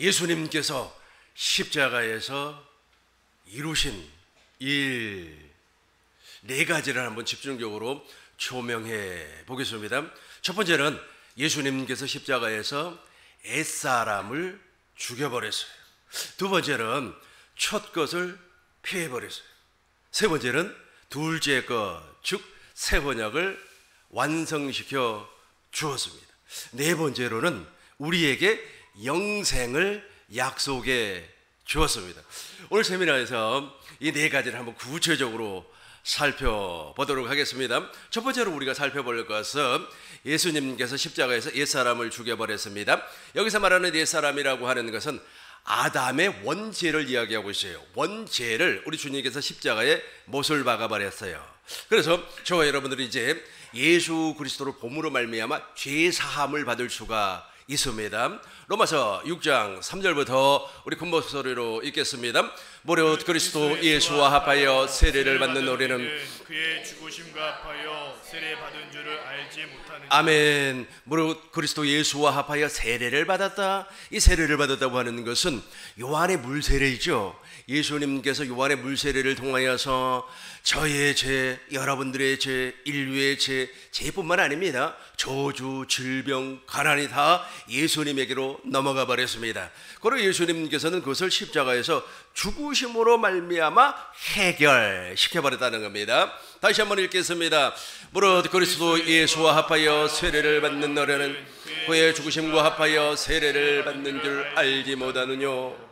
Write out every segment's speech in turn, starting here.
예수님께서 십자가에서 이루신 일 네 가지를 한번 집중적으로 조명해 보겠습니다. 첫 번째는 예수님께서 십자가에서 옛사람을 죽여버렸어요. 두 번째는 첫 것을 폐해버렸어요. 세 번째는 둘째 것, 즉 새 언약을 완성시켜 주었습니다. 네 번째로는 우리에게 영생을 약속해 주었습니다. 오늘 세미나에서 이 네 가지를 한번 구체적으로 살펴보도록 하겠습니다. 첫 번째로 우리가 살펴볼 것은 예수님께서 십자가에서 옛사람을 죽여버렸습니다. 여기서 말하는 옛사람이라고 하는 것은 아담의 원죄를 이야기하고 있어요. 원죄를 우리 주님께서 십자가에 못을 박아버렸어요. 그래서 저와 여러분들이 이제 예수 그리스도를 봄으로 말미암아 죄 사함을 받을 수가 있습니다. 로마서 6장 3절부터 우리 큰 목소리로 읽겠습니다. 무릇 그리스도 예수와 합하여 세례를 받는 우리는 그의 죽으심과 합하여 세례 받은 줄을 알지 못하느냐. 아멘. 무릇 그리스도 예수와 합하여 세례를 받았다. 이 세례를 받았다고 하는 것은 요한의 물세례이죠. 예수님께서 요한의 물세례를 통하여서 저의 죄, 여러분들의 죄, 인류의 죄, 죄뿐만 아닙니다. 저주, 질병, 가난이 다 예수님에게로 넘어가 버렸습니다. 그리고 예수님께서는 그것을 십자가에서 죽으심으로 말미암아 해결시켜 버렸다는 겁니다. 다시 한번 읽겠습니다. 무릇 그리스도 예수와 합하여 세례를 받는 너희는 그의 죽으심과 합하여 세례를 받는 줄 알지 못하느냐.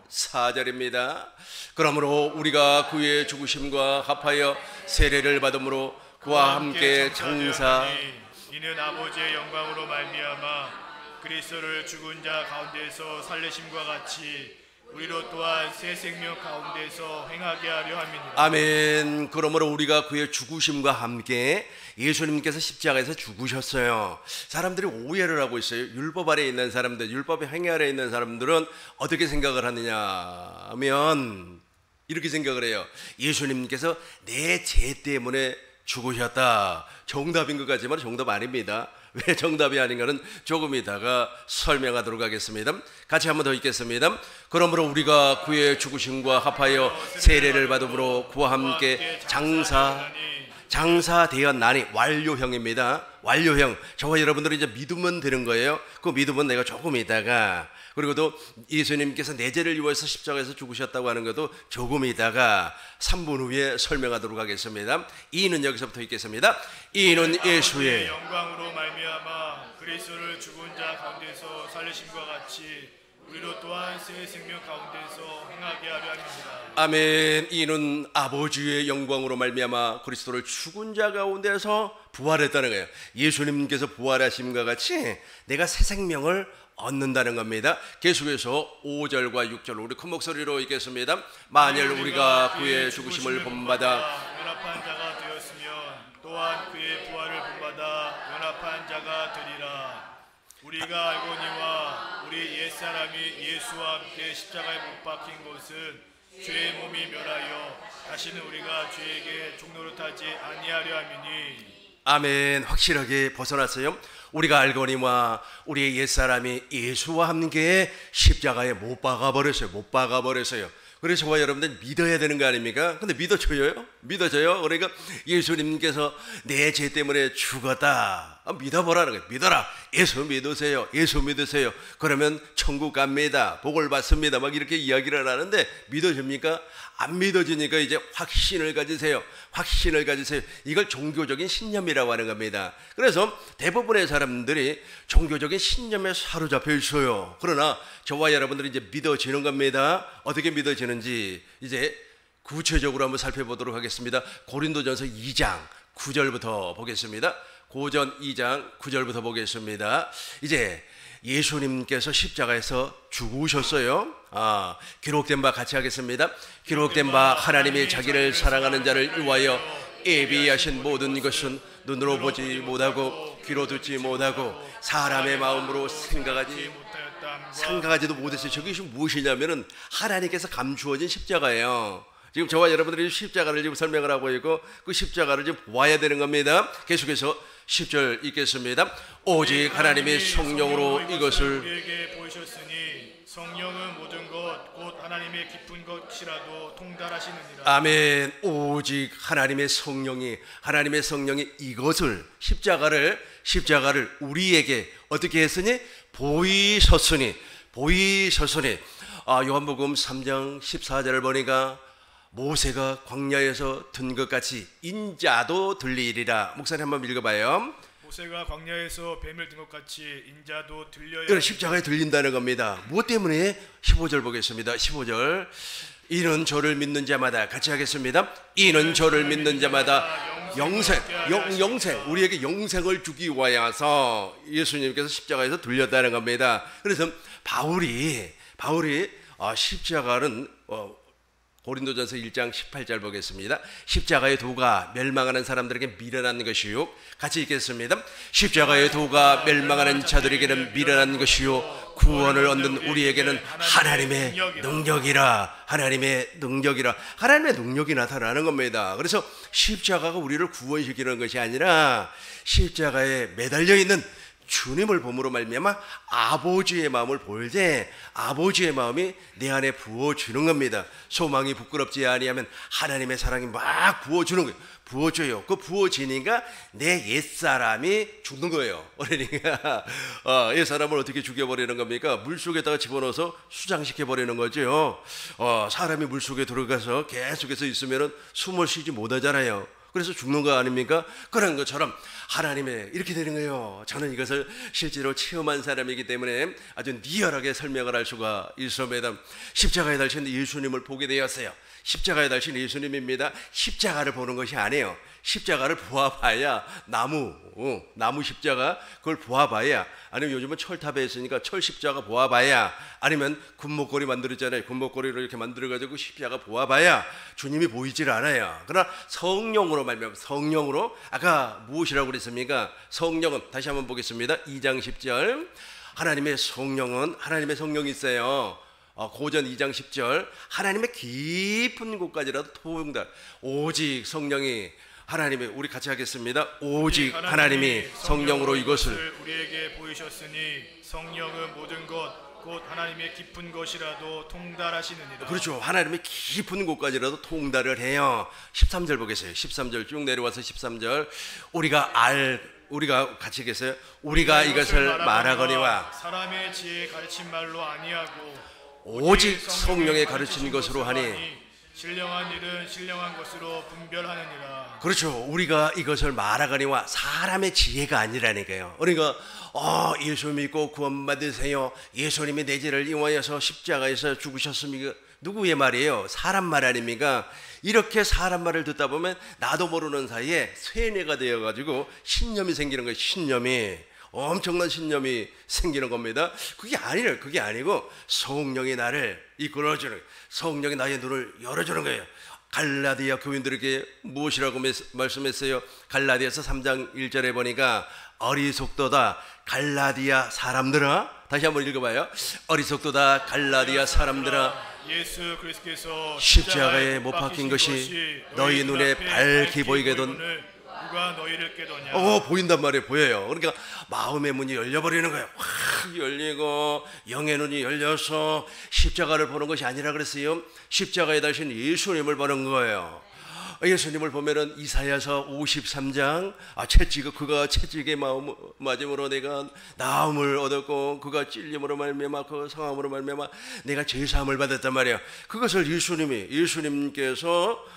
4절입니다. 그러므로 우리가 그의 죽으심과 합하여 세례를 받음으로 그와 함께 장사 이는 아버지의 영광으로 말미암아 그리스도를 죽은 자 가운데서 살리심과 같이 우리로 또한 새 생명 가운데서 행하게 하려 함이니라. 아멘. 그러므로 우리가 그의 죽으심과 함께 예수님께서 십자가에서 죽으셨어요. 사람들이 오해를 하고 있어요. 율법 아래에 있는 사람들, 율법의 행위 아래에 있는 사람들은 어떻게 생각을 하느냐 하면 이렇게 생각을 해요. 예수님께서 내 죄 때문에 죽으셨다. 정답인 것 같지만 정답 아닙니다. 왜 정답이 아닌가는 조금 이따가 설명하도록 하겠습니다. 같이 한번 더 읽겠습니다. 그러므로 우리가 그의 죽으심과 합하여 세례를 받음으로 그와 함께 장사되었나니 완료형입니다. 완료형. 저와 여러분들이 이제 믿으면 되는 거예요. 그 믿으면 내가 조금 있다가, 그리고 또 예수님께서 내 죄를 위해서 십자가에서 죽으셨다고 하는 것도 조금 있다가 3분 후에 설명하도록 하겠습니다. 이는 여기서부터 읽겠습니다. 이는 예수의 영광으로 말미암아 그리스도를 죽은 자 가운데서 살리심과 같이 우리로 또한 새 생명 가운데서 행하게 하려 합니다. 아멘. 이는 아버지의 영광으로 말미암아 그리스도를 죽은 자 가운데서 부활했다는 거예요. 예수님께서 부활하심과 같이 내가 새 생명을 얻는다는 겁니다. 계속해서 5절과 6절 우리 큰 목소리로 읽겠습니다. 만일 우리가 그의 죽으심을 본받아 연합한 자가 되었으면 또한 그의 부활을 본받아 연합한 자가 되리라. 우리가 알거니와 우리 옛사람이 예수와 함께 십자가에 못 박힌 것은 죄의 몸이 멸하여 다시는 우리가 죄에게 종노릇하지 아니하려 함이니. 아멘. 확실하게 벗어났어요. 우리가 알거니와 우리의 옛사람이 예수와 함께 십자가에 못 박아버렸어요. 못 박아버렸어요. 그래서 저와 여러분들 믿어야 되는 거 아닙니까? 근데 믿어져요? 믿어져요? 그러니까 예수님께서 내 죄 때문에 죽었다. 믿어보라는 거예요. 믿어라. 예수 믿으세요. 예수 믿으세요. 그러면 천국 갑니다. 복을 받습니다. 막 이렇게 이야기를 하는데 믿어집니까? 안 믿어지니까 이제 확신을 가지세요. 확신을 가지세요. 이걸 종교적인 신념이라고 하는 겁니다. 그래서 대부분의 사람들이 종교적인 신념에 사로잡혀 있어요. 그러나 저와 여러분들이 이제 믿어지는 겁니다. 어떻게 믿어지는지 이제 구체적으로 한번 살펴보도록 하겠습니다. 고린도전서 2장 9절부터 보겠습니다. 고전 2장 9절부터 보겠습니다. 이제 예수님께서 십자가에서 죽으셨어요. 기록된 바 같이 하겠습니다. 기록된 바 하나님이 자기를 사랑하는 자를 위하여 예비하신 모든 것은 눈으로 보지 못하고 귀로 듣지 못하고 사람의 마음으로 생각하지도 못했어요. 저게 무엇이냐면은 하나님께서 감추어진 십자가예요. 지금 저와 여러분들이 십자가를 지금 설명을 하고 있고 그 십자가를 지금 보아야 되는 겁니다. 계속해서 10절 읽겠습니다. 오직 하나님의 성령으로 이것을 우리에게 보이셨으니 성령은 모든 것 곧 하나님의 깊은 것이라도 통달하시느니라. 아멘. 오직 하나님의 성령이 이것을 십자가를 우리에게 어떻게 했으니 보이셨으니 요한복음 3장 14절을 보니까 모세가 광야에서 든 것 같이 인자도 들리리라. 목사님 한번 읽어봐요. 모세가 광야에서 뱀을 든 것 같이 인자도 들려야. 이건 십자가에 들린다는 겁니다. 무엇 때문에? 15절 보겠습니다. 15절. 이는 저를 믿는 자마다, 같이 하겠습니다. 이는 저를 믿는 자마다 영생, 우리에게 영생을 주기 위하여서 예수님께서 십자가에서 들렸다는 겁니다. 그래서 바울이 십자가는 고린도전서 1장 18절 보겠습니다. 십자가의 도가 멸망하는 사람들에게 미련한 것이요, 같이 읽겠습니다. 십자가의 도가 멸망하는 자들에게는 미련한 것이요, 구원을 얻는 우리에게는 하나님의 능력이라. 하나님의 능력이 나타나는 겁니다. 그래서 십자가가 우리를 구원시키는 것이 아니라 십자가에 매달려 있는 주님을 봄으로 말미암아 아버지의 마음을 볼 때 아버지의 마음이 내 안에 부어주는 겁니다. 소망이 부끄럽지 아니하면 하나님의 사랑이 막 부어주는 거예요. 부어줘요. 그 부어지니까 내 옛사람이 죽는 거예요. 그러니까 옛사람을 어떻게 죽여버리는 겁니까? 물속에다가 집어넣어서 수장시켜버리는 거죠. 사람이 물속에 들어가서 계속해서 있으면 숨을 쉬지 못하잖아요. 그래서 죽는 거 아닙니까? 그런 것처럼 하나님의 이렇게 되는 거예요. 저는 이것을 실제로 체험한 사람이기 때문에 아주 리얼하게 설명을 할 수가 있습니다. 십자가에 달린 예수님을 보게 되었어요. 십자가에 달린 예수님입니다. 십자가를 보는 것이 아니에요. 십자가를 보아봐야 나무 십자가 그걸 보아봐야, 아니면 요즘은 철탑에 있으니까 철 십자가 보아봐야, 아니면 군목걸이 만들었잖아요. 군목걸이를 이렇게 만들어가지고 십자가 보아봐야 주님이 보이질 않아요. 그러나 성령으로 말미암아, 성령으로, 아까 무엇이라고 그랬습니까? 성령은 다시 한번 보겠습니다. 2장 10절. 하나님의 성령이 있어요. 고전 2장 10절. 하나님의 깊은 곳까지라도 통달. 오직 성령이 하나님의, 우리 같이 하겠습니다. 오직 하나님이 성령으로 이것을 우리에게 보이셨으니 성령은 모든 것 곧 하나님의 깊은 것이라도 통달하시느니라. 그렇죠. 하나님의 깊은 곳까지라도 통달을 해요. 13절 보겠어요. 13절 쭉 내려와서 13절. 우리가 같이 계세요. 우리가 이것을 말하거니와 사람의 지혜 가르친 말로 아니하고 오직 성령의 가르친 것으로 하니 신령한 일은 신령한 것으로 분별하느니라. 그렇죠. 우리가 이것을 말하거니와 사람의 지혜가 아니라니까요. 그러니까 예수 믿고 구원 받으세요. 예수님이 내 죄를 이용하여서 십자가에서 죽으셨습니까? 누구의 말이에요? 사람 말 아닙니까? 이렇게 사람 말을 듣다 보면 나도 모르는 사이에 쇠뇌가 되어가지고 신념이 생기는 거예요. 엄청난 신념이 생기는 겁니다. 그게 아니고 성령이 나를 이끌어주는, 성령이 나의 눈을 열어주는 거예요. 갈라디아 교인들에게 무엇이라고 말씀했어요? 갈라디아서 3장 1절에 보니까 어리석도다 갈라디아 사람들아, 다시 한번 읽어봐요. 어리석도다 갈라디아 사람들아, 예수 그리스도께서 십자가에 못 박힌 것이 너희 눈에 밝히 보이게 된 누가 너희를 깨더냐. 보인단 말이에요. 보여요. 그러니까 마음의 문이 열려버리는 거예요. 확 열리고 영의 눈이 열려서 십자가를 보는 것이 아니라 그랬어요. 십자가에 달린 예수님을 보는 거예요. 예수님을 보면은 이사야서 53장 그가 채찍의 맞음으로 내가 나음을 얻었고 그가 찔림으로 말미암아 그 상함으로 말미암아 내가 죄사함을 받았단 말이에요. 그것을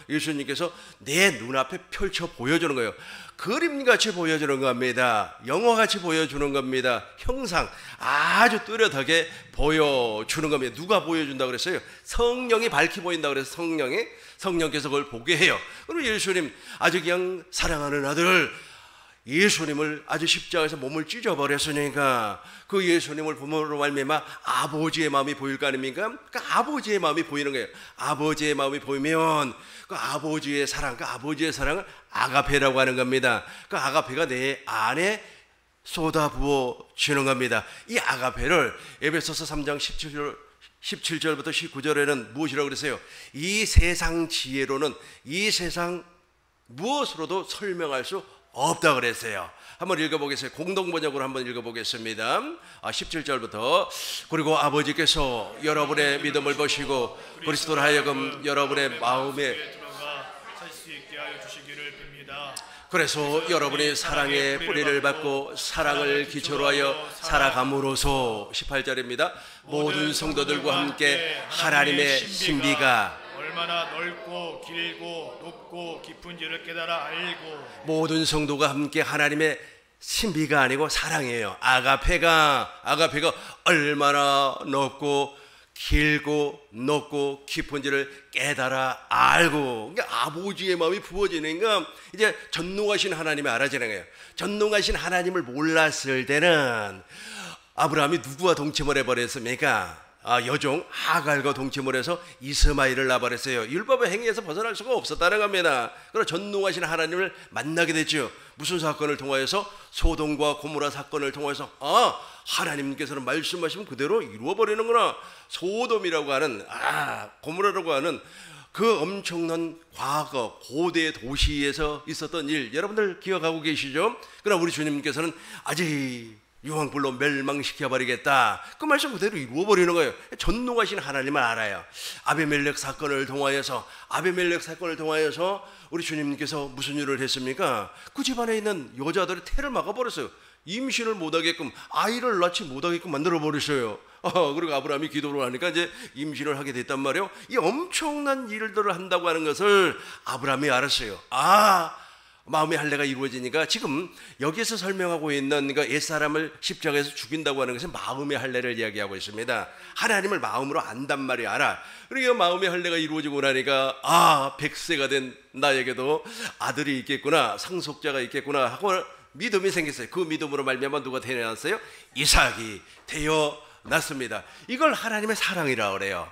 예수님께서 내 눈앞에 펼쳐 보여주는 거예요. 그림같이 보여주는 겁니다. 영화같이 보여주는 겁니다. 형상 아주 뚜렷하게 보여주는 겁니다. 누가 보여준다고 그랬어요? 성령이 밝히 보인다고 그래서 성령께서 그걸 보게 해요. 그리고 예수님 아주 그냥 사랑하는 아들 예수님을 아주 십자가에서 몸을 찢어버렸으니까 그 예수님을 부모로 말미암아 아버지의 마음이 보일 거 아닙니까? 그러니까 아버지의 마음이 보이는 거예요. 아버지의 마음이 보이면 그 아버지의 사랑을 아가페라고 하는 겁니다. 그 아가페가 내 안에 쏟아부어 주는 겁니다. 이 아가페를 에베소서 3장 17절부터 19절에는 무엇이라고 그랬어요? 이 세상 지혜로는, 이 세상 무엇으로도 설명할 수 없다 그랬어요. 한번 읽어보겠어요. 공동번역으로 한번 읽어보겠습니다. 17절부터 그리고 아버지께서 여러분의 믿음을 보시고 그리스도로 하여금 여러분의 마음에 들어가 살 수 있게 하여 주시기를 빕니다. 그래서 여러분이 사랑의 뿌리를 받고 사랑을 기초로 하여 살아감으로써 18절입니다. 모든 성도들과 함께 하나님의 신비가 얼마나 넓고 길고 높고 깊은지를 깨달아 알고 모든 성도가 함께 하나님의 신비가 아니고 사랑이에요. 아가페가 얼마나 넓고 길고 높고 깊은지를 깨달아 알고, 그러니까 아버지의 마음이 부어지니까 이제 전능하신 하나님이 알아지는 거예요. 전능하신 하나님을 몰랐을 때는 아브라함이 누구와 동침을 해버렸습니까? 여종 하갈과 동침을 해서 이스마엘을 낳아버렸어요. 율법의 행위에서 벗어날 수가 없었다는 겁니다. 그리고 전능하신 하나님을 만나게 됐죠. 무슨 사건을 통하여서? 소돔과 고모라 사건을 통해서 하나님께서는 말씀하시면 그대로 이루어버리는구나. 소돔이라고 하는 고모라라고 하는 그 엄청난 과거 고대 도시에서 있었던 일 여러분들 기억하고 계시죠? 그러나 우리 주님께서는 아직 유황불로 멸망시켜버리겠다. 그 말씀 그대로 이루어버리는 거예요. 전능하신 하나님을 알아요. 아비멜렉 사건을 통하여서 우리 주님께서 무슨 일을 했습니까? 그 집안에 있는 여자들의 태를 막아버렸어요. 임신을 못하게끔, 아이를 낳지 못하게끔 만들어버렸어요. 그리고 아브라함이 기도를 하니까 이제 임신을 하게 됐단 말이에요. 이 엄청난 일들을 한다고 하는 것을 아브라함이 알았어요. 마음의 할례가 이루어지니까 지금 여기에서 설명하고 있는 그러니까 옛사람을 십자가에서 죽인다고 하는 것은 마음의 할례를 이야기하고 있습니다. 하나님을 마음으로 안단 말이 알아. 그러니까 마음의 할례가 이루어지고 나니까 100세가 된 나에게도 아들이 있겠구나, 상속자가 있겠구나 하고 믿음이 생겼어요. 그 믿음으로 말미암아 누가 태어났어요? 이삭이 태어났습니다. 이걸 하나님의 사랑이라고 그래요.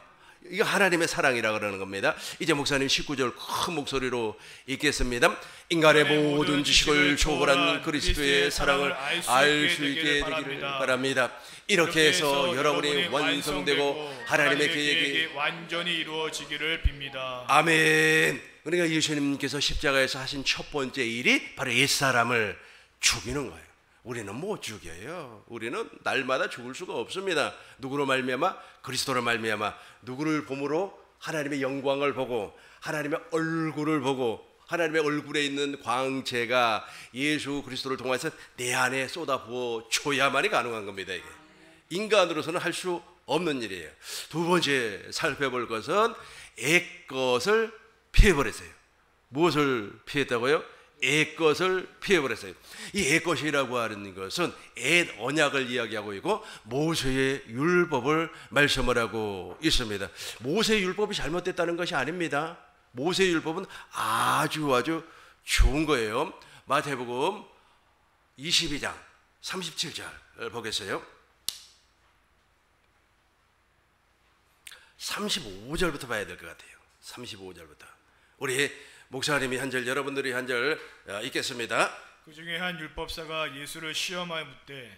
이거 하나님의 사랑이라 그러는 겁니다. 이제 목사님 19절 큰 목소리로 읽겠습니다. 인간의 모든 지식을 초월한 그리스도의 사랑을 알 수 있게 되기를 바랍니다. 이렇게 해서 여러분이 완성되고 하나님의 계획이 완전히 이루어지기를 빕니다. 아멘. 그러니까 예수님께서 십자가에서 하신 첫 번째 일이 바로 옛사람을 죽이는 거예요. 우리는 못 죽여요. 우리는 날마다 죽을 수가 없습니다. 누구로 말미암아? 그리스도로 말미암아. 누구를 보므로? 하나님의 영광을 보고 하나님의 얼굴을 보고 하나님의 얼굴에 있는 광채가 예수 그리스도를 통해서 내 안에 쏟아부어 줘야만이 가능한 겁니다. 이게 인간으로서는 할 수 없는 일이에요. 두 번째 살펴볼 것은 애것을 피해버렸어요. 무엇을 피했다고요? 애것을 피해버렸어요. 이 애것이라고 하는 것은 옛 언약을 이야기하고 있고 모세의 율법을 말씀을 하고 있습니다. 모세의 율법이 잘못됐다는 것이 아닙니다. 모세의 율법은 아주 좋은 거예요. 마태복음 22장 37절 보겠어요. 35절부터 봐야 될 것 같아요. 35절부터 우리 목사님이 한 절, 여러분들이 한 절 읽겠습니다. 그 중에 한 율법사가 예수를 시험하여 묻되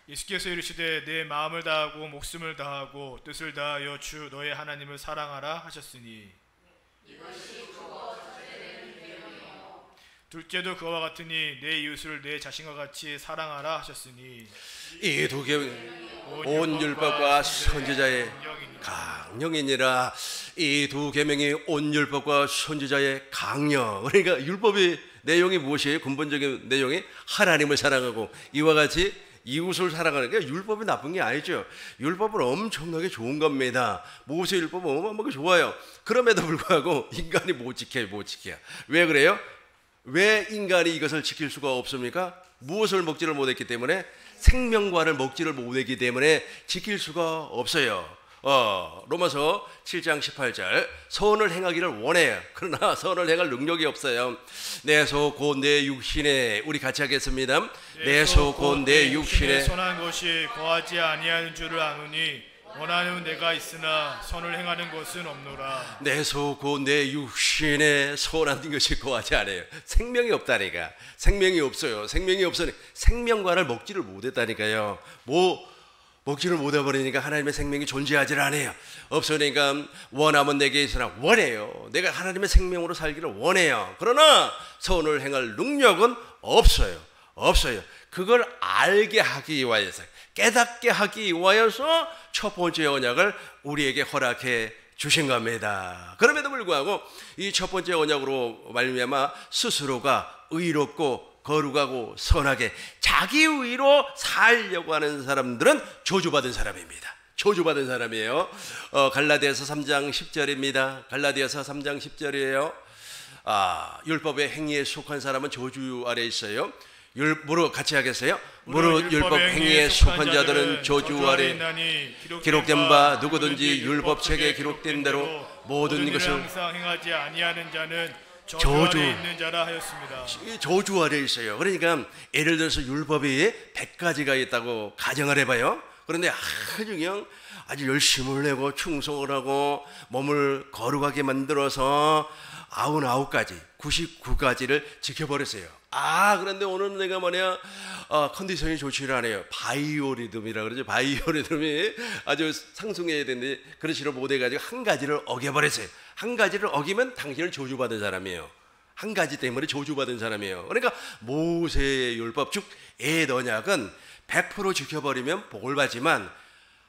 예수께서 이르시되 내 마음을 다하고 목숨을 다하고 뜻을 다하여 주 너의 하나님을 사랑하라 하셨으니 둘째도 그와 같으니 내 이웃을 내 자신과 같이 사랑하라 하셨으니 이 두 개는 온 율법과 선지자의 강령이니라. 이 두 계명이 온 율법과 선지자의 강령. 그러니까 율법의 내용이 무엇이에요? 근본적인 내용이 하나님을 사랑하고 이와 같이 이웃을 사랑하는 게 율법이 나쁜 게 아니죠. 율법은 엄청나게 좋은 겁니다. 모세 율법은 어마어마하게 좋아요. 그럼에도 불구하고 인간이 못 지켜요. 왜 그래요? 왜 인간이 이것을 지킬 수가 없습니까? 무엇을 먹지를 못했기 때문에, 생명과를 먹지를 못했기 때문에 지킬 수가 없어요. 로마서 7장 18절 선을 행하기를 원해요. 그러나 선을 행할 능력이 없어요. 내 소 곧 내 육신에, 우리 같이 하겠습니다. 내 소 곧 내 육신에 선한 것이 거하지 아니하는 줄을 아노니 원하는 내가 있으나 선을 행하는 것은 없노라. 내 소 곧 내 육신에 선한 것이 거하지 않아요. 생명이 없다니까. 생명이 없어요. 생명이 없으니 생명과를 먹지를 못했다니까요. 먹지를 못해버리니까 하나님의 생명이 존재하질 않아요. 없으니까 원하면 내게 있으나 원해요. 내가 하나님의 생명으로 살기를 원해요. 그러나 선을 행할 능력은 없어요. 그걸 알게 하기 위하여서, 깨닫게 하기 위하여서 첫 번째 언약을 우리에게 허락해 주신 겁니다. 그럼에도 불구하고 이 첫 번째 언약으로 말미암아 스스로가 의롭고 거룩하고 선하게 자기 의로 살려고 하는 사람들은 저주받은 사람입니다. 저주받은 사람이에요. 갈라디아서 3장 10절입니다. 갈라디아서 3장 10절이에요. 율법의 행위에 속한 사람은 저주 아래 있어요. 무릇 같이 하겠어요? 무릇 율법 행위에 속한 자들은 저주 아래 기록된 바 누구든지 율법책에 기록된 대로 모든 것을 항상 행하지 아니하는 자는 저주 아래 있는 자라 하였습니다. 저주 아래 있어요. 그러니까 예를 들어서 율법이 100가지가 있다고 가정을 해봐요. 그런데 아주 열심을 내고 충성을 하고 몸을 거룩하게 만들어서 99가지 99가지를 지켜버렸어요. 그런데 오늘 내가 컨디션이 좋지를 않아요. 바이오리듬이라 그러죠. 바이오리듬이 아주 상승해야 되는데 그렇지를 못해가지고 한 가지를 어겨버렸어요. 한 가지를 어기면 당신을 저주받은 사람이에요. 한 가지 때문에 저주받은 사람이에요. 그러니까 모세의 율법 즉 옛 언약은 100% 지켜버리면 복을 받지만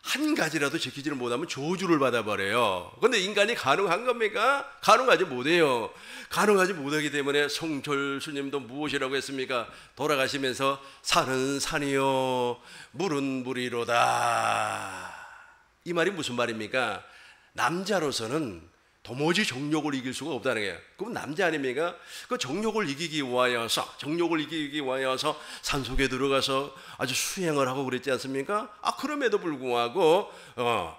한 가지라도 지키지를 못하면 저주를 받아버려요. 그런데 인간이 가능한 겁니까? 가능하지 못해요. 가능하지 못하기 때문에 성철 스님도 무엇이라고 했습니까? 돌아가시면서 산은 산이요 물은 물이로다. 이 말이 무슨 말입니까? 남자로서는 도무지 정욕을 이길 수가 없다는 거예요. 그럼 남자 아닙니까? 그 정욕을 이기기 위하여서 산속에 들어가서 아주 수행을 하고 그랬지 않습니까? 그럼에도 불구하고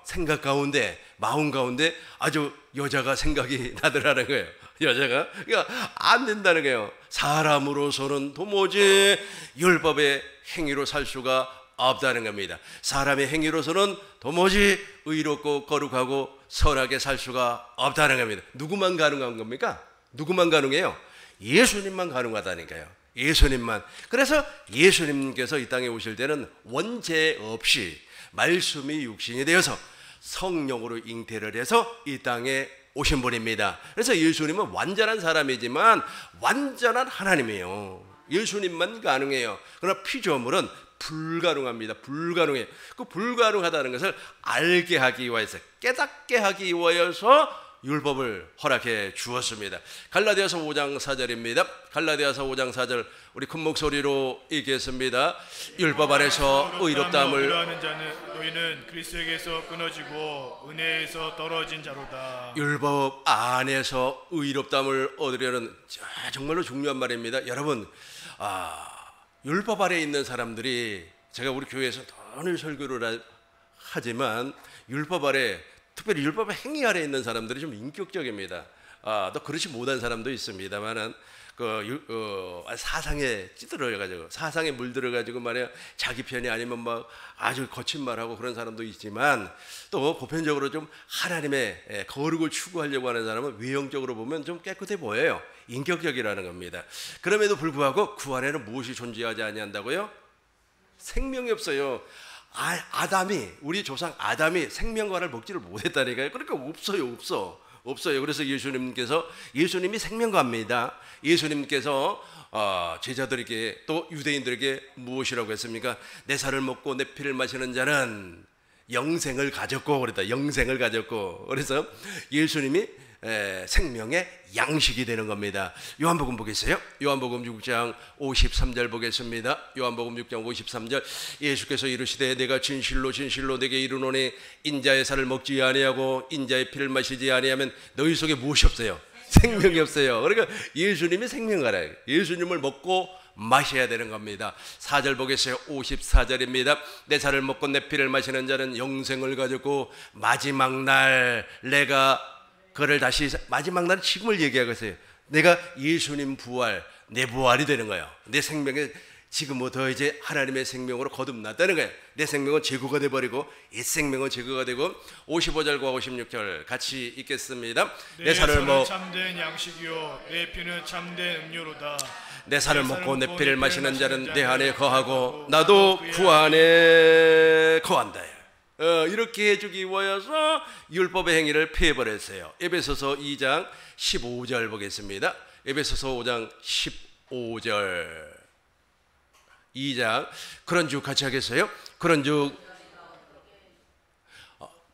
생각 가운데 마음 가운데 아주 여자가 생각이 나더라는 거예요. 여자가 그러니까 안 된다는 거예요. 사람으로서는 도무지 율법의 행위로 살 수가 없다는 겁니다. 사람의 행위로서는 도무지 의롭고 거룩하고 선하게 살 수가 없다는 겁니다. 누구만 가능한 겁니까? 누구만 가능해요? 예수님만 가능하다니까요. 예수님만. 그래서 예수님께서 이 땅에 오실 때는 원죄 없이 말씀이 육신이 되어서 성령으로 잉태를 해서 이 땅에 오신 분입니다. 그래서 예수님은 완전한 사람이지만 완전한 하나님이에요. 예수님만 가능해요. 그러나 피조물은 불가능합니다. 불가능해요. 그 불가능하다는 것을 알게 하기 위해서, 깨닫게 하기 위해서 율법을 허락해 주었습니다. 갈라디아서 5장 4절입니다. 갈라디아서 5장 4절 우리 큰 목소리로 읽겠습니다. 율법 아래서 의롭다함을 하는 자는 너희는 그리스도에게서 끊어지고 은혜에서 떨어진 자로다. 율법 안에서 의롭다함을 얻으려는 정말로 중요한 말입니다. 여러분, 율법 아래에 있는 사람들이, 제가 우리 교회에서 늘 설교를 하지만 율법 아래, 특별히 율법의 행위 아래에 있는 사람들이 좀 인격적입니다. 또 그렇지 못한 사람도 있습니다만은 사상에 찌들어가지고, 사상에 물들어가지고 말이야 자기 편이 아니면 막 아주 거친 말하고 그런 사람도 있지만, 또 보편적으로 좀 하나님의 거룩을 추구하려고 하는 사람은 외형적으로 보면 좀 깨끗해 보여요. 인격적이라는 겁니다. 그럼에도 불구하고 그 안에는 무엇이 존재하지 아니한다고요? 생명이 없어요. 우리 조상 아담이 생명과를 먹지를 못했다니까요. 그러니까 없어요. 그래서 예수님이 생명과입니다. 예수님께서 제자들에게 또 유대인들에게 무엇이라고 했습니까? 내 살을 먹고 내 피를 마시는 자는 영생을 가졌고 그랬다. 영생을 가졌고. 그래서 예수님이 생명의 양식이 되는 겁니다. 요한복음 보겠어요? 요한복음 6장 53절 보겠습니다. 요한복음 6장 53절 예수께서 이르시되 내가 진실로 내게 이르노니 인자의 살을 먹지 아니하고 인자의 피를 마시지 아니하면 너희 속에 무엇이 없어요? 생명이 없어요. 그러니까 예수님이 생명가라. 예수님을 먹고 마셔야 되는 겁니다. 4절 보겠어요. 54절입니다. 내 살을 먹고 내 피를 마시는 자는 영생을 가졌고 마지막 날 내가 그를 다시, 마지막 날 지금을 얘기하고 있어요. 내가 예수님 부활, 내 부활이 되는 거예요. 내 생명에 지금부터 이제 하나님의 생명으로 거듭났다는 거예요. 내 생명은 제거가 돼버리고 이 생명은 제거가 되고. 55절과 56절 같이 읽겠습니다. 내 살을 참된 양식이요 내 피는 참된 음료로다. 내 살을 먹고 내 피를 마시는 자는 내 안에 거하고 나도 그 안에 거한다. 이렇게 해주기 위하여서 율법의 행위를 폐해버렸어요. 에베소서 2장 15절 보겠습니다. 에베소서 5장 15절 2장 그런즉 같이 하겠어요? 그런즉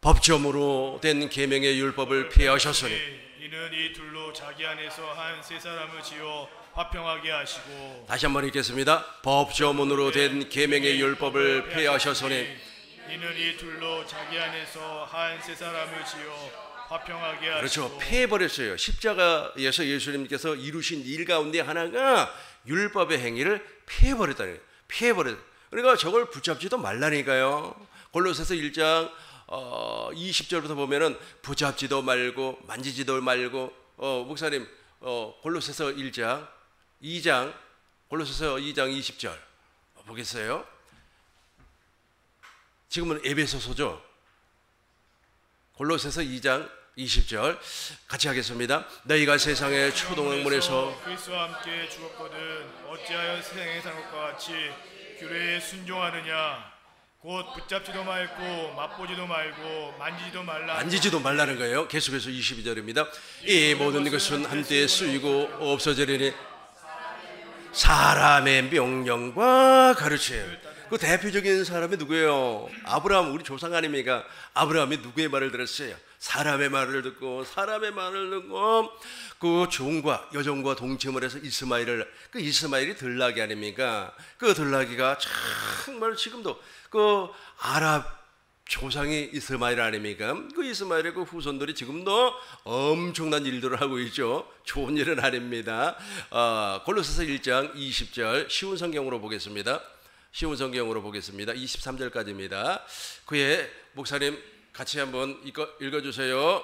법점으로 된 계명의 율법을 폐하셨으니 이는 이 둘로 자기 안에서 한 세 사람을 지어 화평하게 하시고 다시 한번 읽겠습니다. 법조문으로 된 계명의 율법을 폐하셨으니 이는 이 둘로 자기 안에서 한 세 사람을 지어 화평하게 하시고 그렇죠. 폐해버렸어요. 십자가에서 예수님께서 이루신 일 가운데 하나가 율법의 행위를 폐해버렸다는 거예요. 폐해버렸. 그러니까 저걸 붙잡지도 말라니까요. 골로새서 1장 20절부터 보면은 붙잡지도 말고 만지지도 말고 목사님 골로새서 1장 2장 골로새서 2장 20절 보겠어요. 지금은 에베소서죠. 골로새서 2장 20절 같이 하겠습니다. 너희가 세상의 초동학문에서 그리스도와 함께 죽었거든 어찌하여 세상에 사는 것과 같이 규례에 순종하느냐 곧 붙잡지도 말고 맛보지도 말고 만지지도 말라는 거예요. 계속해서 22절입니다. 이 모든 것은 한때에 쓰이고 없어지리니 사람의 명령과 가르침. 그 대표적인 사람이 누구예요? 아브라함, 우리 조상 아닙니까? 아브라함이 누구의 말을 들었어요? 사람의 말을 듣고 그 종과 여종과 동침을 해서 그 이스마엘이 들나귀 아닙니까? 그 들나귀가 정말 지금도 그 아랍 조상이 이스마엘 아닙니까? 그 이스마엘의 그 후손들이 지금도 엄청난 일들을 하고 있죠. 좋은 일은 아닙니다. 골로새서 1장 20절 쉬운 성경으로 보겠습니다. 23절까지입니다. 그의 목사님 같이 한번 읽어주세요.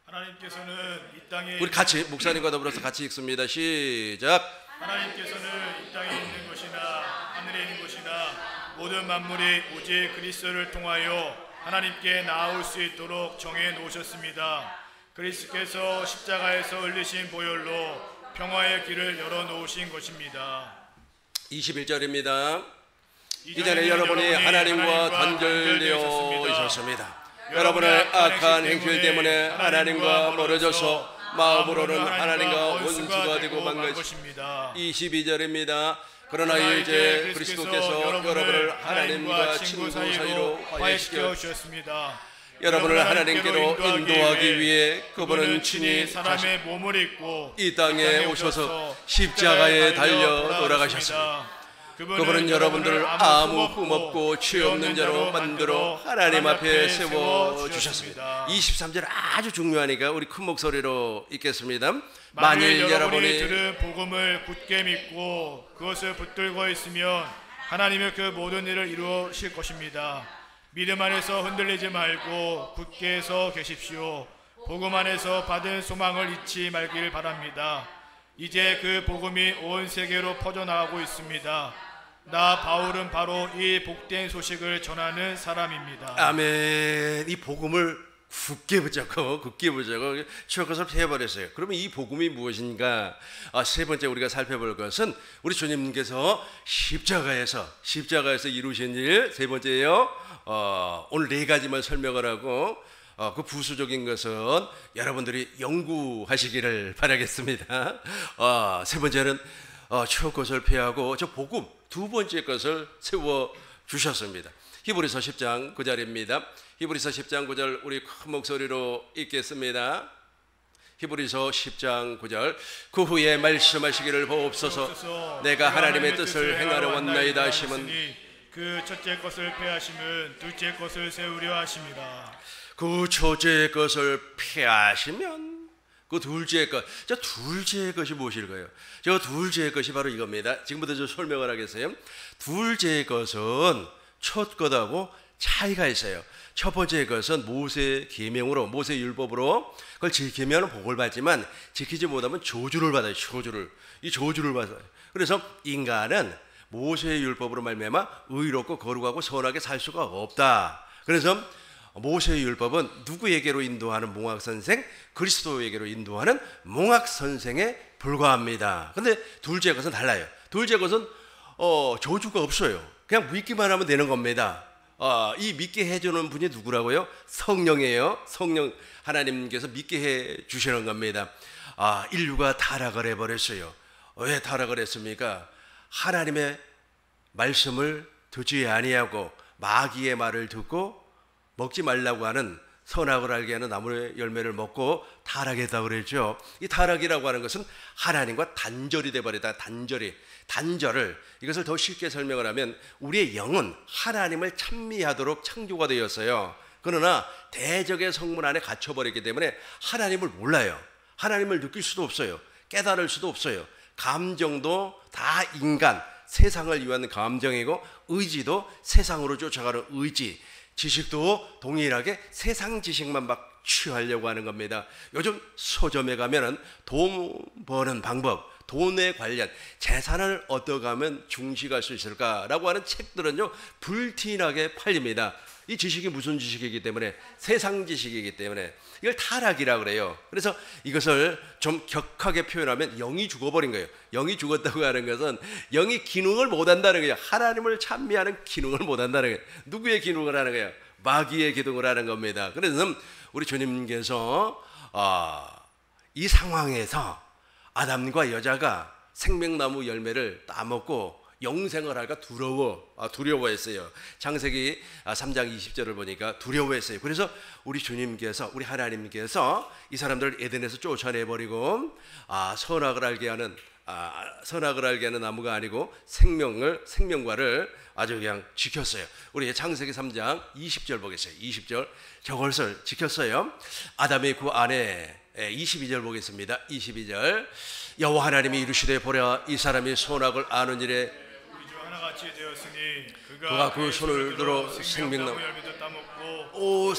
하나님께서는 이 땅에 우리 같이 목사님과 더불어서 같이 읽습니다. 시작. 하나님께서는 이 땅에 있는 것이나 하늘에 있는 것이나 모든 만물이 오직 그리스도를 통하여 하나님께 나아올 수 있도록 정해 놓으셨습니다. 그리스도께서 십자가에서 흘리신 보혈로 평화의 길을 열어 놓으신 것입니다. 21절입니다. 이전에 여러분이 하나님과 단절되어 있었습니다. 여러분의 악한 행실 때문에 하나님과 멀어져서 마음으로는 하나님과 원수가 되고 만 것입니다. 22절입니다. 그러나 이제 그리스도께서 여러분을 하나님과 친구 사이로 화해시켜 주셨습니다. 여러분을 하나님께로 인도하기 위해 그분은 친히 사람의 몸을 입고 이 땅에 오셔서 십자가에 달려 돌아가셨습니다. 그분은 여러분들을 아무 흠없고 죄 없는 자로 만들어 하나님 앞에 세워주셨습니다. 23절 아주 중요하니까 우리 큰 목소리로 읽겠습니다. 만일 여러분이 들은 복음을 굳게 믿고 그것을 붙들고 있으면 하나님의 그 모든 일을 이루실 것입니다. 믿음 안에서 흔들리지 말고 굳게 서 계십시오. 복음 안에서 받은 소망을 잊지 말기를 바랍니다. 이제 그 복음이 온 세계로 퍼져나가고 있습니다. 나 바울은 바로 이 복된 소식을 전하는 사람입니다. 아멘. 이 복음을 굳게 붙잡고 추억것을 폐해버렸어요. 그러면 이 복음이 무엇인가? 세 번째 우리가 살펴볼 것은 우리 주님께서 십자가에서 이루신 일. 세 번째예요. 오늘 네 가지만 설명을 하고 그 부수적인 것은 여러분들이 연구하시기를 바라겠습니다. 세 번째는 추억것을 폐하고 저 복음 두 번째 것을 세워주셨습니다. 히브리서 10장 9절입니다. 히브리서 10장 9절 우리 큰 목소리로 읽겠습니다. 히브리서 10장 9절 그 후에 말씀하시기를 보옵소서 내가 하나님의 뜻을 행하러 왔나이다 하심은 그 첫째 것을 폐하시면 둘째 것을 세우려 하심이라. 그 첫째 것을 폐하시면 그 둘째 것, 저 둘째 것이 무엇일까요? 저 둘째 것이 바로 이겁니다. 지금부터 좀 설명을 하겠어요. 둘째 것은 첫 것하고 차이가 있어요. 첫 번째 것은 모세 계명으로, 모세 율법으로 그걸 지키면 복을 받지만 지키지 못하면 저주를 받아요. 이 저주를 받아요. 그래서 인간은 모세 율법으로 말미암아 의롭고 거룩하고 선하게 살 수가 없다. 그래서 모세의 율법은 누구에게로 인도하는 몽학선생? 그리스도에게로 인도하는 몽학선생에 불과합니다. 근데 둘째 것은 달라요. 둘째 것은 저주가 없어요. 그냥 믿기만 하면 되는 겁니다. 이 믿게 해주는 분이 누구라고요? 성령이에요. 성령 하나님께서 믿게 해 주시는 겁니다. 인류가 타락을 해버렸어요. 왜 타락을 했습니까? 하나님의 말씀을 듣지 아니하고 마귀의 말을 듣고 먹지 말라고 하는 선악을 알게 하는 나무의 열매를 먹고 타락했다고 그랬죠. 이 타락이라고 하는 것은 하나님과 단절이 되어버리다. 단절을 이것을 더 쉽게 설명을 하면 우리의 영은 하나님을 찬미하도록 창조가 되었어요. 그러나 대적의 성문 안에 갇혀버렸기 때문에 하나님을 몰라요. 하나님을 느낄 수도 없어요. 깨달을 수도 없어요. 감정도 다 인간, 세상을 위한 감정이고 의지도 세상으로 쫓아가는 의지, 지식도 동일하게 세상 지식만 막 취하려고 하는 겁니다. 요즘 서점에 가면은 돈 버는 방법, 돈에 관련 재산을 어떻게 하면 중시할 수 있을까라고 하는 책들은요 불티나게 팔립니다. 이 지식이 무슨 지식이기 때문에 세상 지식이기 때문에 이걸 타락이라고 그래요. 그래서 이것을 좀 격하게 표현하면 영이 죽어버린 거예요. 영이 죽었다고 하는 것은 영이 기능을 못한다는 거예요. 하나님을 찬미하는 기능을 못한다는 거예요. 누구의 기능을 하는 거예요? 마귀의 기능을 하는 겁니다. 그래서 우리 주님께서 이 상황에서 아담과 여자가 생명나무 열매를 따먹고 영생을 할까 두려워했어요. 창세기 3장 20절을 보니까 두려워했어요. 그래서 우리 주님께서, 우리 하나님께서 이 사람들을 에덴에서 쫓아내버리고 선악을 알게 하는 나무가 아니고 생명과를 아주 그냥 지켰어요. 우리 창세기 3장 20절 보겠어요. 20절 저것을 지켰어요. 아담의 그 안에 22절 보겠습니다. 22절 여호와 하나님이 이르시되 보라 이 사람이 선악을 아는 일에 하나같이 되었으니 그가 그 손을 들어 생명나무 열매도 따먹고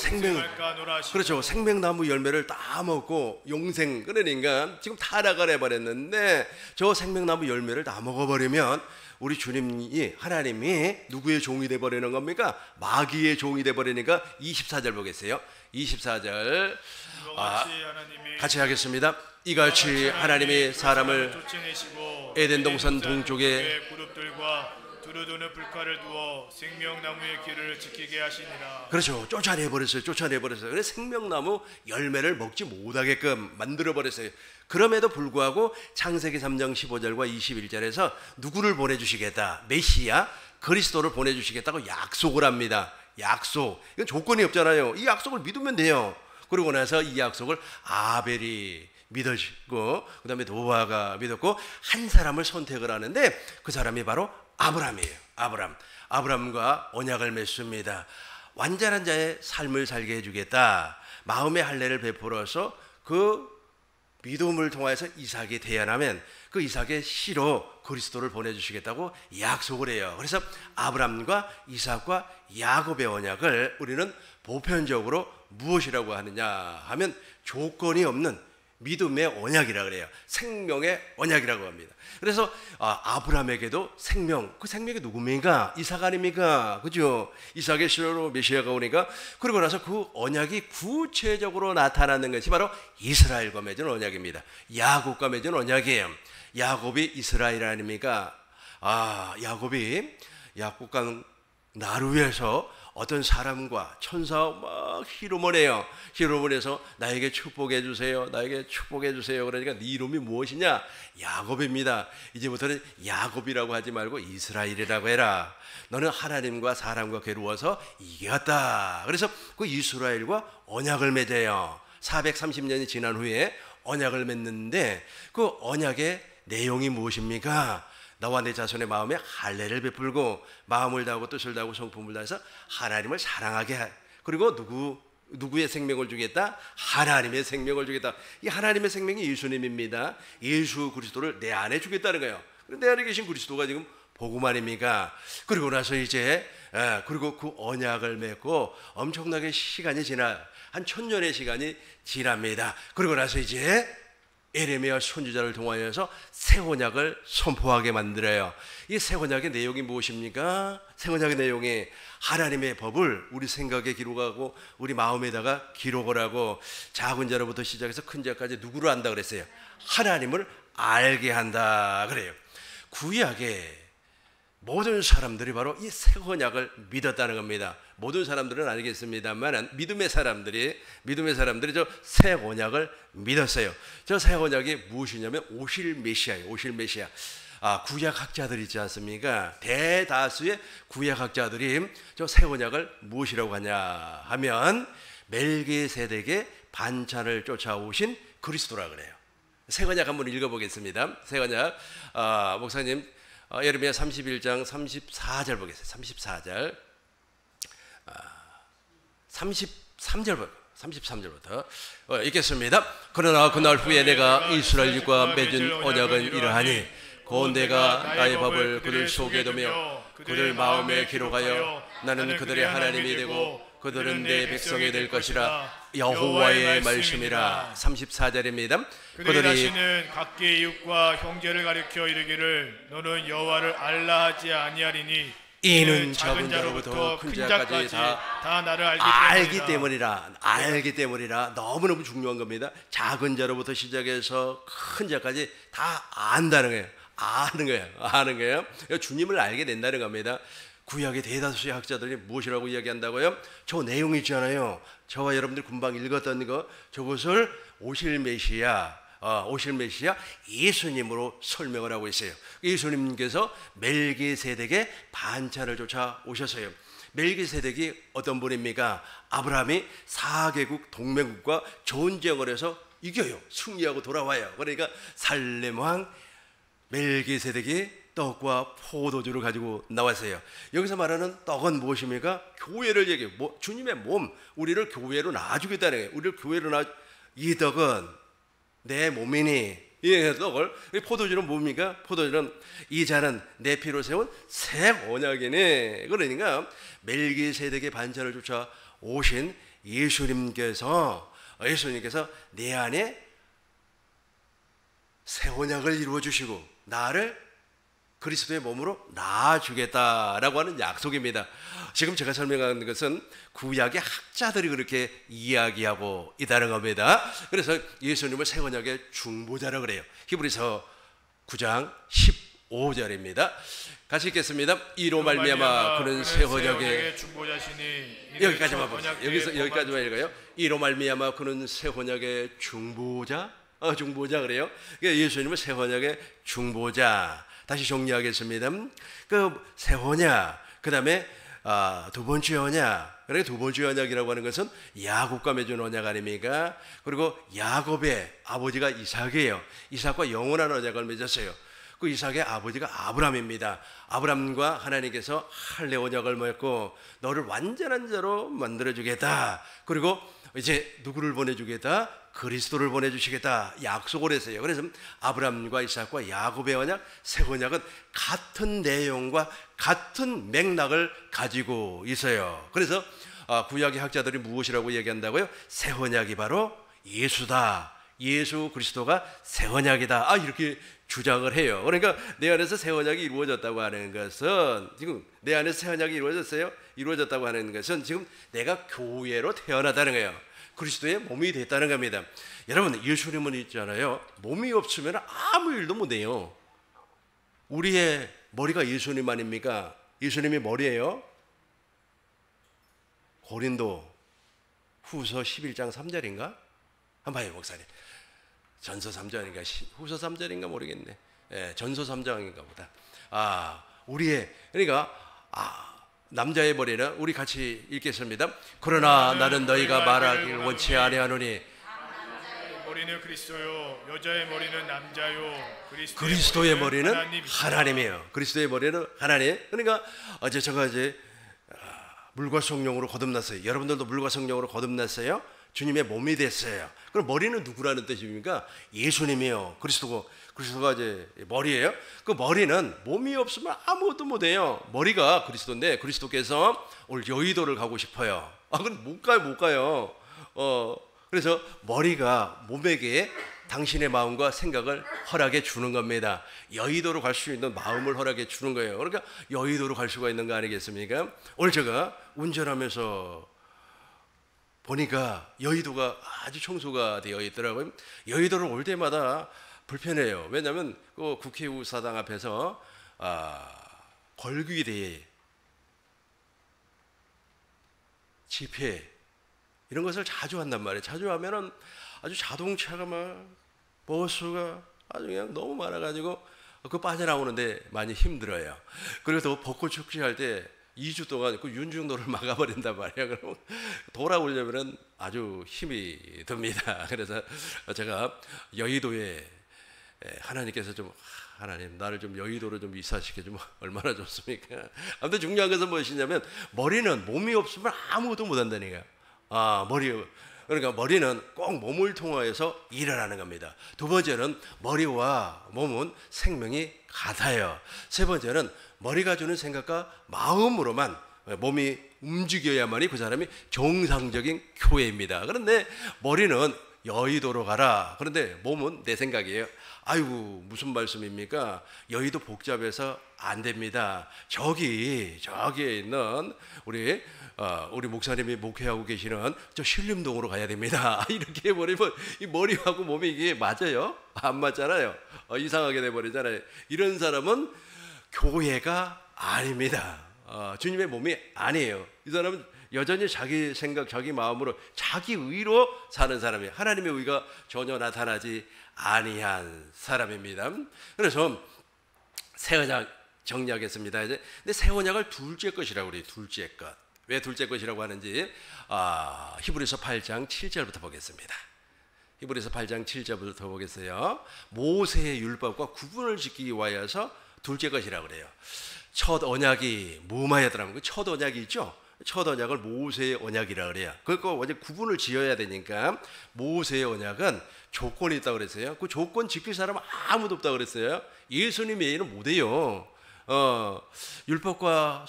그렇죠. 생명나무 열매를 따먹고 영생. 그러니까 지금 타락을 해버렸는데 저 생명나무 열매를 다 먹어버리면 우리 주님이 하나님이 누구의 종이 돼버리는 겁니까? 마귀의 종이 돼버리니까 24절 보겠어요. 24절 같이 하겠습니다. 이같이 하나님이 사람을 쫓아내시고 에덴 동산 동쪽에 그룹들과 두루두는 불칼을 두어 생명나무의 길을 지키게 하시니라. 그렇죠. 쫓아내버렸어요. 그래서 생명나무 열매를 먹지 못하게끔 만들어버렸어요. 그럼에도 불구하고 창세기 3장 15절과 21절에서 누구를 보내주시겠다, 메시아 그리스도를 보내주시겠다고 약속을 합니다. 약속. 이건 조건이 없잖아요. 이 약속을 믿으면 돼요. 그러고 나서 이 약속을 아벨이 믿으시고 그 다음에 노아가 믿었고 한 사람을 선택을 하는데 그 사람이 바로 아브람이에요. 아브람과 언약을 맺습니다. 완전한 자의 삶을 살게 해주겠다. 마음의 할례를 베풀어서 그 믿음을 통해서 이삭이 태어나면 그 이삭의 씨로 그리스도를 보내주시겠다고 약속을 해요. 그래서 아브람과 이삭과 야곱의 언약을 우리는 보편적으로 무엇이라고 하느냐 하면 조건이 없는 믿음의 언약이라고 그래요. 생명의 언약이라고 합니다. 그래서 아브라함에게도 그 생명이 누굽니까? 이삭 아닙니까? 그죠? 이삭의 씨로 메시아가 오니까 그러고 나서 그 언약이 구체적으로 나타나는 것이 바로 이스라엘과 맺은 언약입니다. 야곱과 맺은 언약이에요. 야곱이 이스라엘 아닙니까? 야곱이 약국강 나루에서 어떤 사람과 천사와 막 희롱을 해요. 희롱을 해서 나에게 축복해 주세요. 그러니까 네 이름이 무엇이냐? 야곱입니다. 이제부터는 야곱이라고 하지 말고 이스라엘이라고 해라. 너는 하나님과 사람과 괴로워서 이겼다. 그래서 그 이스라엘과 언약을 맺어요. 430년이 지난 후에 언약을 맺는데 그 언약의 내용이 무엇입니까? 너와 내 자손의 마음에 할례를 베풀고 마음을 다하고 뜻을 다하고 성품을 다해서 하나님을 사랑하게 해. 그리고 누구의 생명을 주겠다? 하나님의 생명을 주겠다. 이 하나님의 생명이 예수님입니다. 예수 그리스도를 내 안에 주겠다는 거예요. 내 안에 계신 그리스도가 지금 복음 아닙니까? 그리고 나서 이제 그리고 그 언약을 맺고 엄청나게 시간이 한 1000년의 시간이 지납니다. 그리고 나서 이제 에레미야 선지자를 통하여서 새 언약을 선포하게 만들어요. 이 새 언약의 내용이 무엇입니까? 새 언약의 내용이 하나님의 법을 우리 생각에 기록하고 우리 마음에다가 기록을 하고 작은 자로부터 시작해서 큰 자까지 누구를 안다 그랬어요? 하나님을 알게 한다 그래요. 구약에 모든 사람들이 바로 이 새 언약을 믿었다는 겁니다. 모든 사람들은 아니겠습니다만 믿음의 사람들이 저 새 언약을 믿었어요. 저 새 언약이 무엇이냐면 오실 메시아예요. 오실 메시아. 구약학자들 있지 않습니까? 대다수의 구약학자들이 저 새 언약을 무엇이라고 하냐 하면 멜기세덱의 반찬을 쫓아오신 그리스도라 그래요. 새 언약 한번 읽어보겠습니다. 새 언약 목사님 예레미야 31장 34절 보겠습니다. 34절 33절부터 읽겠습니다. 그러나 그날 후에 내가 이스라엘과 맺은 언약은 이러하니 곧 내가 나의 법을 그들 속에 두며 그들 마음에 기록하여 나는 그들의 하나님이 되고 그들은 내 백성이 될 것이라. 여호와의 말씀이라. 34절입니다. 그들이 다시는 각기 이웃과 형제를 가리켜 이르기를 너는 여호와를 알라 하지 아니하리니 이는 작은 자로부터 큰 자까지 다 나를 알기 때문이라. 너무너무 중요한 겁니다. 작은 자로부터 시작해서 큰 자까지 다 안다는 거예요. 아는 거예요. 주님을 알게 된다는 겁니다. 구약의 대다수의 학자들이 무엇이라고 이야기한다고요? 저 내용 있잖아요. 저와 여러분들 금방 읽었던 거, 저것을 오실 메시아 예수님으로 설명을 하고 있어요. 예수님께서 멜기세덱의 반찬을 쫓아 오셨어요. 멜기세덱이 어떤 분입니까? 아브라함이 4개국 동맹국과 전쟁을 해서 이겨요. 승리하고 돌아와요. 그러니까 살렘 왕 멜기세덱이 떡과 포도주를 가지고 나왔어요. 여기서 말하는 떡은 무엇입니까? 교회를 얘기해요. 주님의 몸, 우리를 교회로 놔주겠다는 거예요. 우리를 교회로 이 떡은 내 몸이니, 이 떡을, 포도주는 뭡니까? 포도주는 이 잔은 내 피로 세운 새 언약이네. 그러니까 멜기세덱의 반찬을 쫓아 오신 예수님께서 내 안에 새 언약을 이루어 주시고 나를 그리스도의 몸으로 낳아주겠다라고 하는 약속입니다. 지금 제가 설명하는 것은 구약의 학자들이 그렇게 이야기하고 있다는 겁니다. 그래서 예수님을 새 언약의 중보자라고 그래요. 히브리서 9장 15절입니다. 같이 읽겠습니다. 이로 말미암아 그는 새 언약의 중보자시니. 여기까지만 보세요. 여기까지만 읽어요. 이로 말미암아 그는 새 언약의 중보자 그래요. 예수님은 새 언약의 중보자. 다시 정리하겠습니다. 그 새 언약, 그 다음에 두 번째 언약. 그러니까 두 번째 언약이라고 하는 것은 야곱과 맺은 언약 아닙니까? 그리고 야곱의 아버지가 이삭이에요. 이삭과 영원한 언약을 맺었어요. 그 이삭의 아버지가 아브람입니다. 아브람과 하나님께서 할례 언약을 맺고 너를 완전한 자로 만들어주겠다. 그리고 이제 누구를 보내주겠다? 그리스도를 보내주시겠다 약속을 했어요. 그래서 아브람과 이삭과 야곱의 언약, 새 언약은 같은 내용과 같은 맥락을 가지고 있어요. 그래서 구약의 학자들이 무엇이라고 얘기한다고요? 새 언약이 바로 예수다. 예수 그리스도가 새 언약이다. 이렇게 주장을 해요. 그러니까 내 안에서 새 언약이 이루어졌다고 하는 것은, 지금 내 안에서 새 언약이 이루어졌다고 하는 것은 지금 내가 교회로 태어나다는 거예요. 그리스도의 몸이 됐다는 겁니다. 여러분, 예수님은 있잖아요. 몸이 없으면 아무 일도 못해요. 우리의 머리가 예수님 아닙니까? 예수님이 머리예요. 고린도 후서 11장 3절인가? 한번 봐요, 목사님. 전서 3장인가 후서 3절인가 모르겠네. 전서 3장인가 보다. 그러니까 남자의 머리는 우리 같이 읽겠습니다. 그러나 나는 너희가 말하기를 원치 아니하노니 머리는 그리스도요 여자의 머리는 남자요 그리스도의 머리는 하나님이에요. 그리스도의 머리는 하나님. 그러니까 제가 물과 성령으로 거듭났어요. 여러분들도 물과 성령으로 거듭났어요. 주님의 몸이 됐어요. 그럼 머리는 누구라는 뜻입니까? 예수님이요. 그리스도가 이제 머리예요. 그 머리는 몸이 없으면 아무것도 못해요. 머리가 그리스도인데 그리스도께서 오늘 여의도를 가고 싶어요. 그럼 못 가요. 그래서 머리가 몸에게 당신의 마음과 생각을 허락해 주는 겁니다. 여의도로 갈 수 있는 마음을 허락해 주는 거예요. 그러니까 여의도로 갈 수가 있는 거 아니겠습니까? 오늘 제가 운전하면서 보니까 여의도가 아주 청소가 되어 있더라고요. 여의도를 올 때마다 불편해요. 왜냐하면 그 국회의사당 앞에서 벌귀대회, 집회 이런 것을 자주 한단 말이에요. 자주 하면은 아주 자동차가 막 버스가 아주 그냥 너무 많아가지고 그 빠져나오는데 많이 힘들어요. 그리고 또 벚꽃 축제할 때 2주 동안 그 윤중도를 막아버린단 말이에요. 그럼 돌아오려면은 아주 힘이 듭니다. 그래서 제가 여의도에 하나님께서 좀 하나님 나를 좀 여의도로 좀 이사시켜주면 얼마나 좋습니까? 아무튼 중요한 것은 무엇이냐면 머리는 몸이 없으면 아무것도 못한다니까요. 그러니까 머리는 꼭 몸을 통하여서 일을 하는 겁니다. 두 번째는 머리와 몸은 생명이 같아요. 세 번째는 머리가 주는 생각과 마음으로만 몸이 움직여야만이 그 사람이 정상적인 교회입니다. 그런데 머리는 여의도로 가라. 그런데 몸은 내 생각이에요. 아이고 무슨 말씀입니까? 여의도 복잡해서 안 됩니다. 저기에 있는 우리 목사님이 목회하고 계시는 저 신림동으로 가야 됩니다. 이렇게 해버리면 이 머리하고 몸이 이게 맞아요? 안 맞잖아요. 이상하게 돼버리잖아요. 이런 사람은 교회가 아닙니다. 주님의 몸이 아니에요. 이 사람은 여전히 자기 생각, 자기 마음으로, 자기 의로 사는 사람이에요. 하나님의 의가 전혀 나타나지 아니한 사람입니다. 그래서 새 언약 정리하겠습니다. 이제 근데 새 언약을 둘째 것이라고 그래요. 둘째 것. 왜 둘째 것이라고 하는지 히브리서 8장 7절부터 보겠습니다. 히브리서 8장 7절부터 보겠어요. 모세의 율법과 구분을 지키기 위하여서 둘째 것이라고 그래요. 첫 언약이 무마였더라면 그 첫 언약이 있죠. 첫 언약을 모세의 언약이라 그래요. 그거 완전 구분을 지어야 되니까 모세의 언약은 조건이 있다고 그랬어요. 그 조건 지킬 사람은 아무도 없다고 그랬어요. 예수님 외에는 못해요. 율법과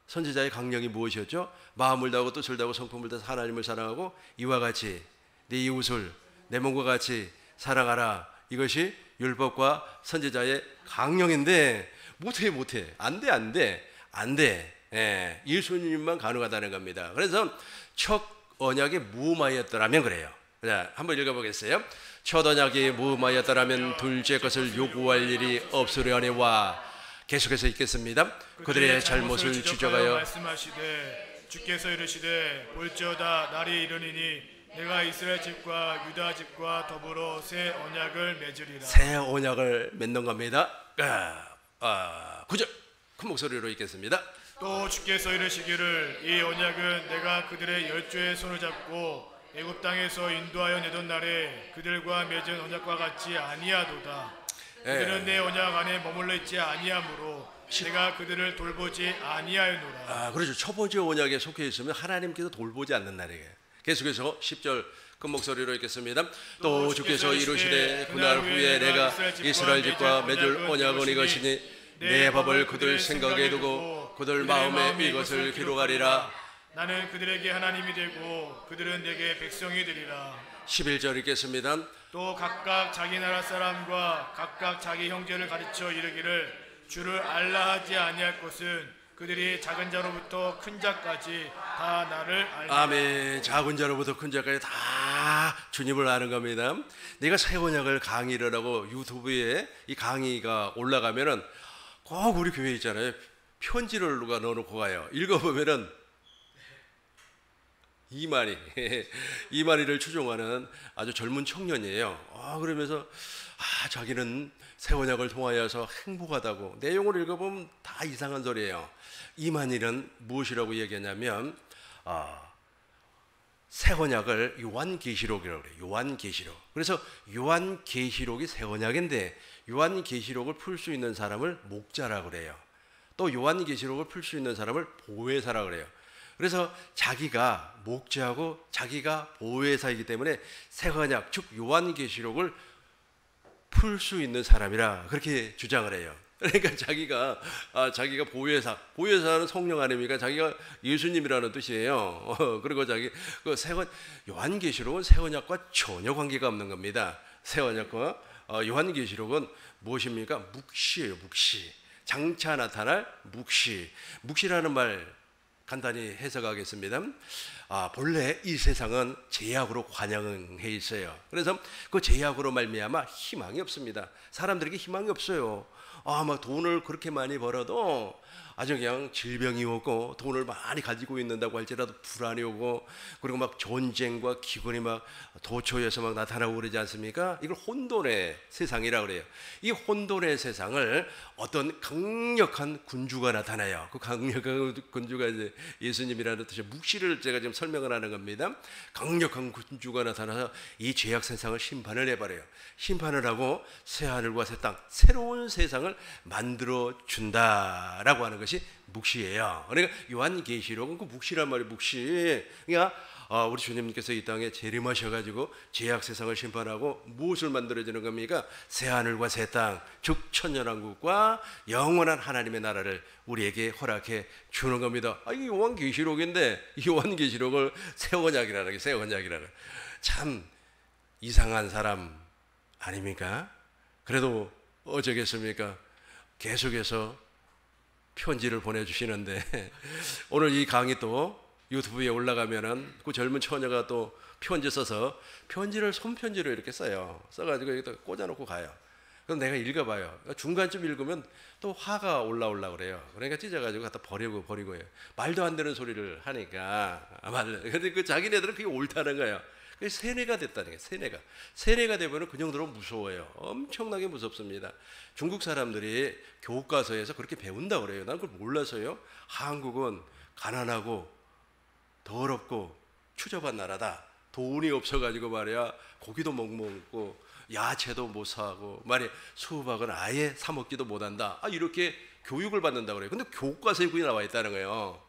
선지자의 강령이 무엇이었죠? 마음을 다하고 뜻을 다하고 성품을 다해서 하나님을 사랑하고 이와 같이 네 이웃을 내 몸과 같이 사랑하라. 이것이 율법과 선지자의 강령인데 못해. 안 돼. 예수님만 가능하다는 겁니다. 그래서 첫 언약이 무마였더라면 그래요. 자, 한번 읽어보겠어요. 첫 언약이 무마였더라면 둘째 것을 요구할 일이 없으려니와. 계속해서 읽겠습니다. 그들의 잘못을 지적하여 말씀하시되 주께서 이르시되 볼지어다 날이 이르니니 내가 이스라엘 집과 유다 집과 더불어 새 언약을 맺으리라. 새 언약을 맺는 겁니다. 9절 큰 목소리로 읽겠습니다. 또 주께서 이르시기를 이 언약은 내가 그들의 열조의 손을 잡고 애굽 땅에서 인도하여 내던 날에 그들과 맺은 언약과 같이 아니하도다. 그들은 내 언약 안에 머물러 있지 아니하므로 내가 그들을 돌보지 아니하였노라. 그렇죠. 첫 번째 언약에 속해 있으면 하나님께서 돌보지 않는 날이에요. 계속해서 10절 큰 목소리로 읽겠습니다. 또 주께서 이르시되 그날 후에 내가 이스라엘 집과 맺을 언약은 이것이니 내 법을 그들 생각에 두고 그들 마음에 이것을 기록하리라. 나는 그들에게 하나님이 되고 그들은 내게 백성이 되리라. 11절 읽겠습니다. 또 각각 자기 나라 사람과 각각 자기 형제를 가르쳐 이르기를 주를 알라 하지 아니할 것은 그들이 작은 자로부터 큰 자까지 다 나를 알리라. 아멘. 작은 자로부터 큰 자까지 다 주님을 아는 겁니다. 내가 새 언약을 강의를 하고 유튜브에 이 강의가 올라가면은 꼭 우리 교회 있잖아요. 편지를 누가 넣어놓고 가요. 읽어보면은 이만희를 추종하는 아주 젊은 청년이에요. 그러면서 자기는 새 언약을 통하여서 행복하다고. 내용을 읽어보면 다 이상한 소리예요. 이만희는 무엇이라고 얘기하냐면 새 언약을 요한계시록이라고 그래요. 요한계시록. 그래서 요한계시록이 새 언약인데 요한계시록을 풀 수 있는 사람을 목자라고 그래요. 또 요한계시록을 풀 수 있는 사람을 보혜사라고 그래요. 그래서 자기가 목자하고 자기가 보혜사이기 때문에 새 언약 즉 요한계시록을 풀 수 있는 사람이라 그렇게 주장을 해요. 그러니까 자기가 보혜사는 성령 아닙니까? 자기가 예수님이라는 뜻이에요. 그리고 자기 요한계시록은 새 언약과 전혀 관계가 없는 겁니다. 새 언약과 요한계시록은 무엇입니까? 묵시예요. 묵시. 장차 나타날 묵시. 묵시라는 말 간단히 해석하겠습니다. 본래 이 세상은 죄악으로 관영해 있어요. 그래서 그 죄악으로 말미암아 희망이 없습니다. 사람들에게 희망이 없어요. 막 돈을 그렇게 많이 벌어도 아주 그냥 질병이 오고 돈을 많이 가지고 있는다고 할지라도 불안이 오고 그리고 막 전쟁과 기근이 막 도처에서 막 나타나고 그러지 않습니까? 이걸 혼돈의 세상이라고 그래요. 이 혼돈의 세상을 어떤 강력한 군주가 나타나요. 그 강력한 군주가 이제 예수님이라는 뜻의 묵시를 제가 지금 설명을 하는 겁니다. 강력한 군주가 나타나서 이 죄악 세상을 심판을 해버려요. 심판을 하고 새하늘과 새 땅, 새로운 세상을 만들어 준다라고 하는 것이 묵시예요. 그러니까 요한계시록은 그 묵시란 말이에요. 묵시. 그러니까 우리 주님께서 이 땅에 재림하셔가지고 죄악 세상을 심판하고 무엇을 만들어주는 겁니까? 새하늘과 새 땅, 즉 천년왕국과 영원한 하나님의 나라를 우리에게 허락해 주는 겁니다. 이게 요한계시록인데 요한계시록을 새 언약이라는 게 새 언약이라는 참 이상한 사람 아닙니까? 그래도 어쩌겠습니까? 계속해서 편지를 보내주시는데 오늘 이 강의 또 유튜브에 올라가면은 그 젊은 처녀가 또 편지 써서 편지를 손편지로 이렇게 써요. 써가지고 여기다 꽂아놓고 가요. 그럼 내가 읽어봐요. 중간쯤 읽으면 또 화가 올라오려고 그래요. 그러니까 찢어가지고 갖다 버리고요. 말도 안 되는 소리를 하니까 근데 그 자기네들은 그게 옳다는 거예요. 세뇌가 됐다는 거예요. 세뇌가 되면 그 정도로 무서워요. 엄청나게 무섭습니다. 중국 사람들이 교과서에서 그렇게 배운다고 그래요. 난 그걸 몰라서요. 한국은 가난하고 더럽고 추접한 나라다. 돈이 없어가지고 말이야 고기도 못 먹고 야채도 못 사고 말이야 수박은 아예 사 먹지도 못한다. 이렇게 교육을 받는다고 그래요. 근데 교과서에 그게 나와 있다는 거예요.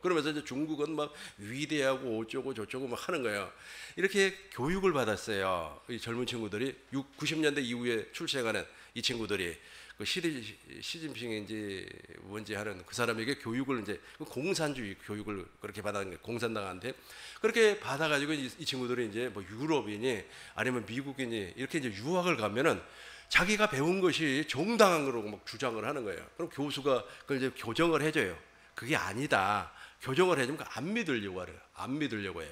그러면서 이제 중국은 막 위대하고 어쩌고 저쩌고 막 하는 거예요. 이렇게 교육을 받았어요. 이 젊은 친구들이 90년대 이후에 출생하는 이 친구들이 그 시진핑인지 뭔지 하는 그 사람에게 교육을 이제 공산주의 교육을 그렇게 받은 거예요. 공산당한테 그렇게 받아가지고 이 친구들이 이제 뭐 유럽인이 아니면 미국인이 이렇게 이제 유학을 가면은 자기가 배운 것이 정당한 거라고 막 주장을 하는 거예요. 그럼 교수가 그걸 이제 교정을 해줘요. 그게 아니다. 교정을 해주면 안 믿으려고 해요. 안 믿으려고 해요.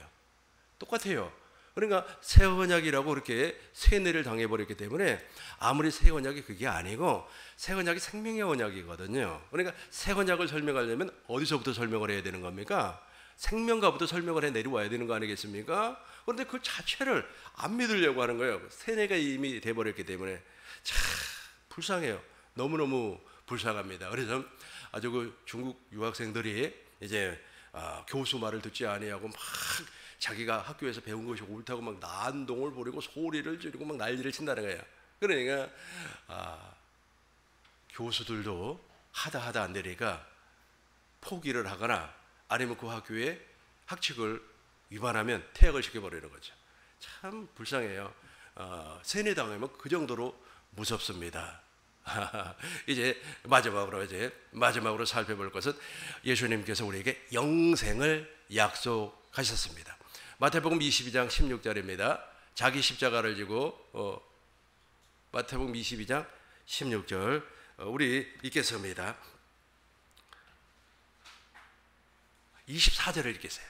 똑같아요. 그러니까 새 언약이라고 그렇게 세뇌를 당해버렸기 때문에 아무리 새 언약이 그게 아니고 새 언약이 생명의 언약이거든요. 그러니까 새 언약을 설명하려면 어디서부터 설명을 해야 되는 겁니까? 생명가부터 설명을 해 내려와야 되는 거 아니겠습니까? 그런데 그 자체를 안 믿으려고 하는 거예요. 세뇌가 이미 돼버렸기 때문에 참 불쌍해요. 너무너무 불쌍합니다. 그래서 아주 그 중국 유학생들이 이제 교수 말을 듣지 아니하고 막 자기가 학교에서 배운 것이 옳다고 막 난동을 부리고 소리를 지르고 막 난리를 친다는 거예요. 그러니까 교수들도 하다 안 되니까 포기를 하거나 아니면 그 학교에 학칙을 위반하면 퇴학을 시켜버리는 거죠. 참 불쌍해요. 세뇌당하면 그 정도로 무섭습니다. 이제 마지막으로 살펴볼 것은 예수님께서 우리에게 영생을 약속하셨습니다. 마태복음 22장 16절입니다. 자기 십자가를 지고 마태복음 22장 16절 우리 읽겠습니다. 24절을 읽겠어요.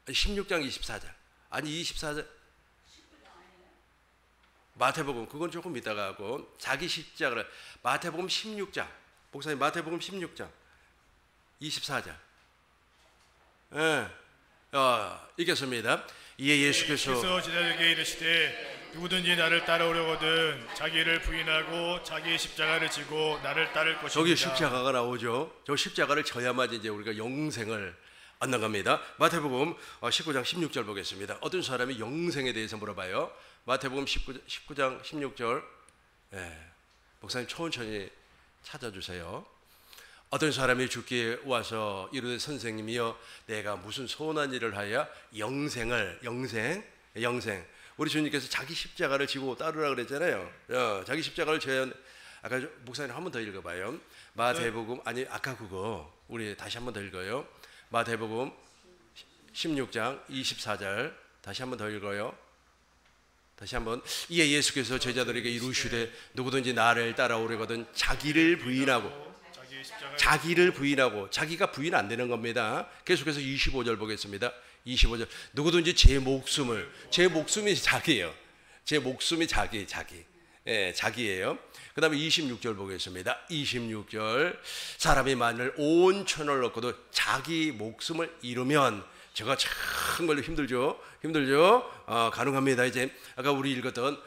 16장 24절 아니 24절 마태복음 그건 조금 이따가 하고 자기 십자가를 마태복음 16장 목사님 마태복음 16장 24절 읽겠습니다. 이에 예수께서 제자들에게 이르시되 누구든지 나를 따라오려거든 자기를 부인하고 자기의 십자가를 지고 나를 따를 것입니다. 저기 십자가가 나오죠. 저 십자가를 져야만 이제 우리가 영생을 얻는 겁니다. 마태복음 19장 16절 보겠습니다. 어떤 사람이 영생에 대해서 물어봐요. 마태복음 19장 16절 목사님 천천히 찾아주세요. 어떤 사람이 주께 와서 이르되 선생님이여 내가 무슨 선한 일을 하여 영생 우리 주님께서 자기 십자가를 지고 따르라 그랬잖아요. 자기 십자가를 져야 아까 목사님 한 번 더 읽어봐요. 마태복음 아니 아까 그거 우리 다시 한 번 더 읽어요. 마태복음 16장 24절 다시 한 번 더 읽어요. 다시 한번 이에 예수께서 제자들에게 이르시되 누구든지 나를 따라오려거든 자기를 부인하고 자기가 부인 안 되는 겁니다. 계속해서 25절 보겠습니다. 25절 누구든지 제 목숨이 자기예요. 제 목숨이 자기 예, 자기예요. 그 다음에 26절 보겠습니다. 26절 사람이 만일 온 천을 얻고도 자기 목숨을 잃으면 제가 정말로 힘들죠. 가능합니다. 이제 아까 우리 읽었던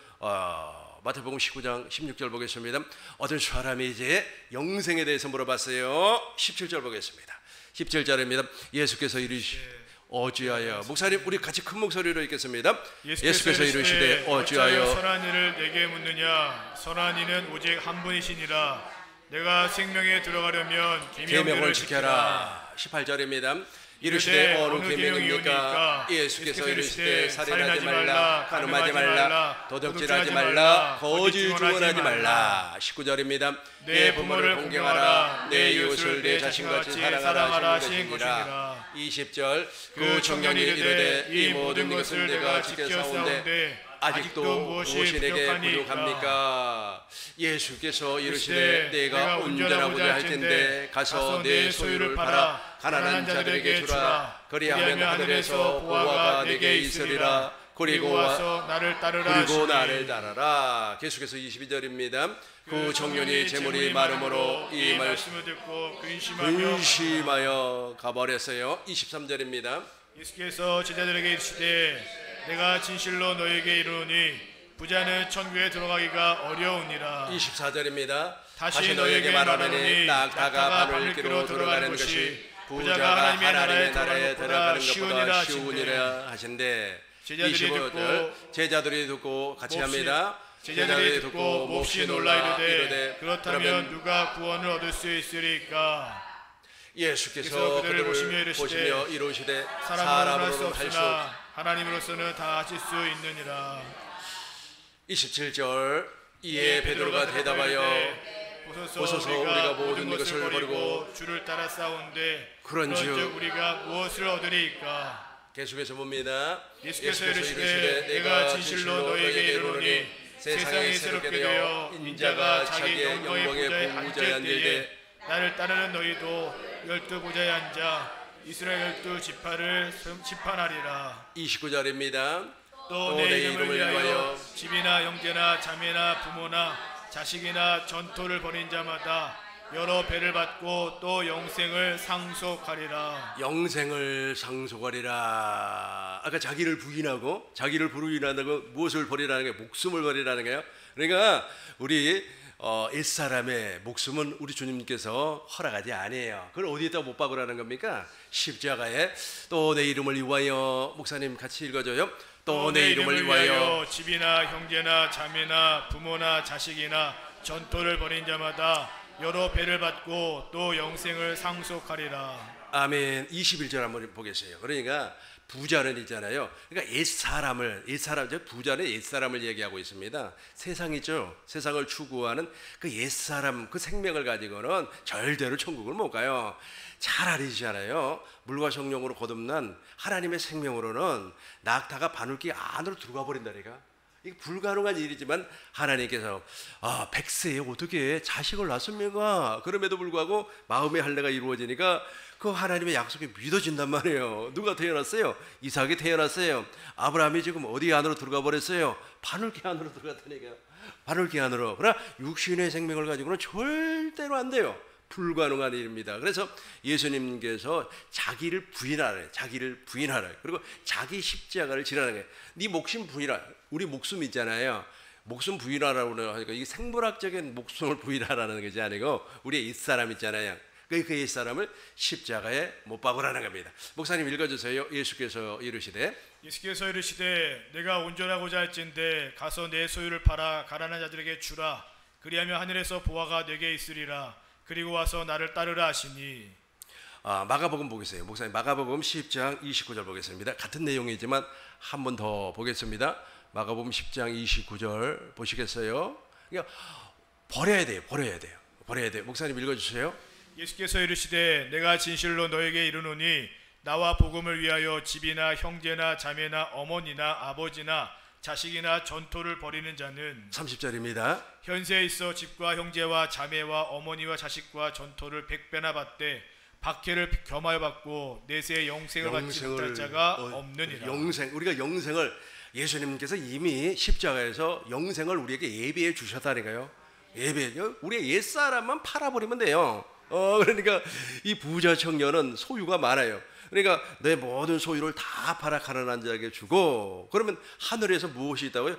마태복음 19장 16절 보겠습니다. 어떤 사람이 이제 영생에 대해서 물어봤어요. 17절 보겠습니다. 17절입니다. 예수께서 이르시되 어찌하여, 목사님 우리 같이 큰 목소리로 읽겠습니다. 예수께서 이르시되 어찌하여 선한 이를 내게 묻느냐. 선한 이는 오직 한 분이시니라. 내가 생명에 들어가려면 계명을 지켜라. 18절입니다. 이르시되 어느 계명입니까? 예수께서 이르시되 살인하지 말라, 간음하지 말라, 도둑질하지 말라, 거짓 증언하지 말라. 19절입니다. 내 부모를 공경하라, 내 이웃을 내 자신같이 사랑하라 하신 것이니라. 20절 그 청년이 이르되 이 모든 것을 내가 지켜사온데 아직도 무엇이 내게 부족합니까? 예수께서 이르시되 내가 운전하고자 할 텐데 가서 내 소유를 팔아 가난한 자들에게 주라. 그리하면 하늘에서 보화가 내게 있으리라. 그리고 와서 나를 따르라. 계속해서 22절입니다. 그 청년이 재물이 많음으로 이 말씀을 듣고 근심하여 가버렸어요. 23절입니다. 예수께서 제자들에게 이르시되 내가 진실로 너에게 이르노니 부자는 천국에 들어가기가 어려우니라. 24절입니다. 다시 너에게 말하노니 낙타가 바늘기로 들어가는 것이 부자가 하나님의 나라에 들어가는 것보다 쉬우니라 하신대. 25절 제자들이 듣고 같이 합니다. 제자들이 듣고 몹시 놀라 이르되 그렇다면 누가 구원을 얻을 수 있으리까? 예수께서 그들을 보시며 이르시되 사람으로는 할 수 없으나 하나님으로서는 다 하실 수 있느니라. 27절 이에 베드로가 대답하여 보소서 우리가 모든 것을 버리고 주를 따라 싸운데 그런즉 우리가 무엇을 얻으리까? 계속해서 봅니다. 예수께서 이르시되 내가 진실로 너에게 이르노니 세상이 새롭게 되어 인자가 자기 영광의 보좌에 앉을 때 나를 따르는 너희도 12보좌에 앉아 이스라엘 12지파를 심판하리라. 29절입니다. 또 내 이름을 위하여 집이나 형제나 자매나 부모나 자식이나 전토를 벌인 자마다 여러 배를 받고 또 영생을 상속하리라. 영생을 상속하리라. 아까 자기를 부인한다고 무엇을 버리라는 게 목숨을 버리라는 거예요. 그러니까 우리 옛사람의 목숨은 우리 주님께서 허락하지 아니에요. 그걸 어디에다 못 박으라는 겁니까? 십자가에. 또 내 이름을 위하여, 목사님 같이 읽어줘요. 또 내 이름을 위하여 집이나 형제나 자매나 부모나 자식이나 전토를 벌인 자마다 여러 배를 받고 또 영생을 상속하리라. 아멘. 21절 한번 보겠어요. 그러니까 부자는 있잖아요. 그러니까 부자는 옛사람을 얘기하고 있습니다. 세상이죠. 세상을 추구하는 그 옛사람, 그 생명을 가지고는 절대로 천국을 못 가요. 잘 알으시잖아요. 물과 성령으로 거듭난 하나님의 생명으로는 낙타가 바늘귀 안으로 들어가 버린다니까. 이게 불가능한 일이지만 하나님께서 100세에 어떻게 자식을 낳습니까? 그럼에도 불구하고 마음의 할례가 이루어지니까 그 하나님의 약속이 믿어진단 말이에요. 누가 태어났어요? 이삭이 태어났어요. 아브라함이 지금 어디 안으로 들어가 버렸어요? 바늘귀 안으로 들어갔다니까요. 바늘귀 안으로. 그러나 육신의 생명을 가지고는 절대로 안 돼요. 불가능한 일입니다. 그래서 예수님께서 자기를 부인하라. 그리고 자기 십자가를 지라는 거예요. 네 목숨 부인하라. 우리 목숨 있잖아요. 목숨 부인하라고 하니까 이게 생물학적인 목숨을 부인하라는 것이 아니고 우리의 옛사람 있잖아요. 그 옛사람을 십자가에 못 박으라는 겁니다. 목사님 읽어주세요. 예수께서 이르시되 내가 온전하고자 할진대 가서 내 소유를 팔아 가난한 자들에게 주라. 그리하면 하늘에서 보화가 내게 있으리라. 그리고 와서 나를 따르라 하시니. 마가복음 보겠어요. 목사님 마가복음 10장 29절 보겠습니다. 같은 내용이지만 한 번 더 보겠습니다. 마가복음 10장 29절 보시겠어요? 그러니까 버려야 돼요. 목사님 읽어주세요. 예수께서 이르시되 내가 진실로 너에게 이르노니 나와 복음을 위하여 집이나 형제나 자매나 어머니나 아버지나 자식이나 전토를 벌이는 자는 30절입니다. 현세에 있어 집과 형제와 자매와 어머니와 자식과 전토를 100배나 받되 박해를 겸하여 받고 내세 영생을 받지 못할 자가 없느니라. 우리가 예수님께서 이미 십자가에서 영생을 우리에게 예비해 주셨다니까요. 우리의 옛사람만 팔아버리면 돼요. 그러니까 이 부자 청년은 소유가 많아요. 그러니까 내 모든 소유를 다 팔아 가난한 자에게 주고, 그러면 하늘에서 무엇이 있다고요?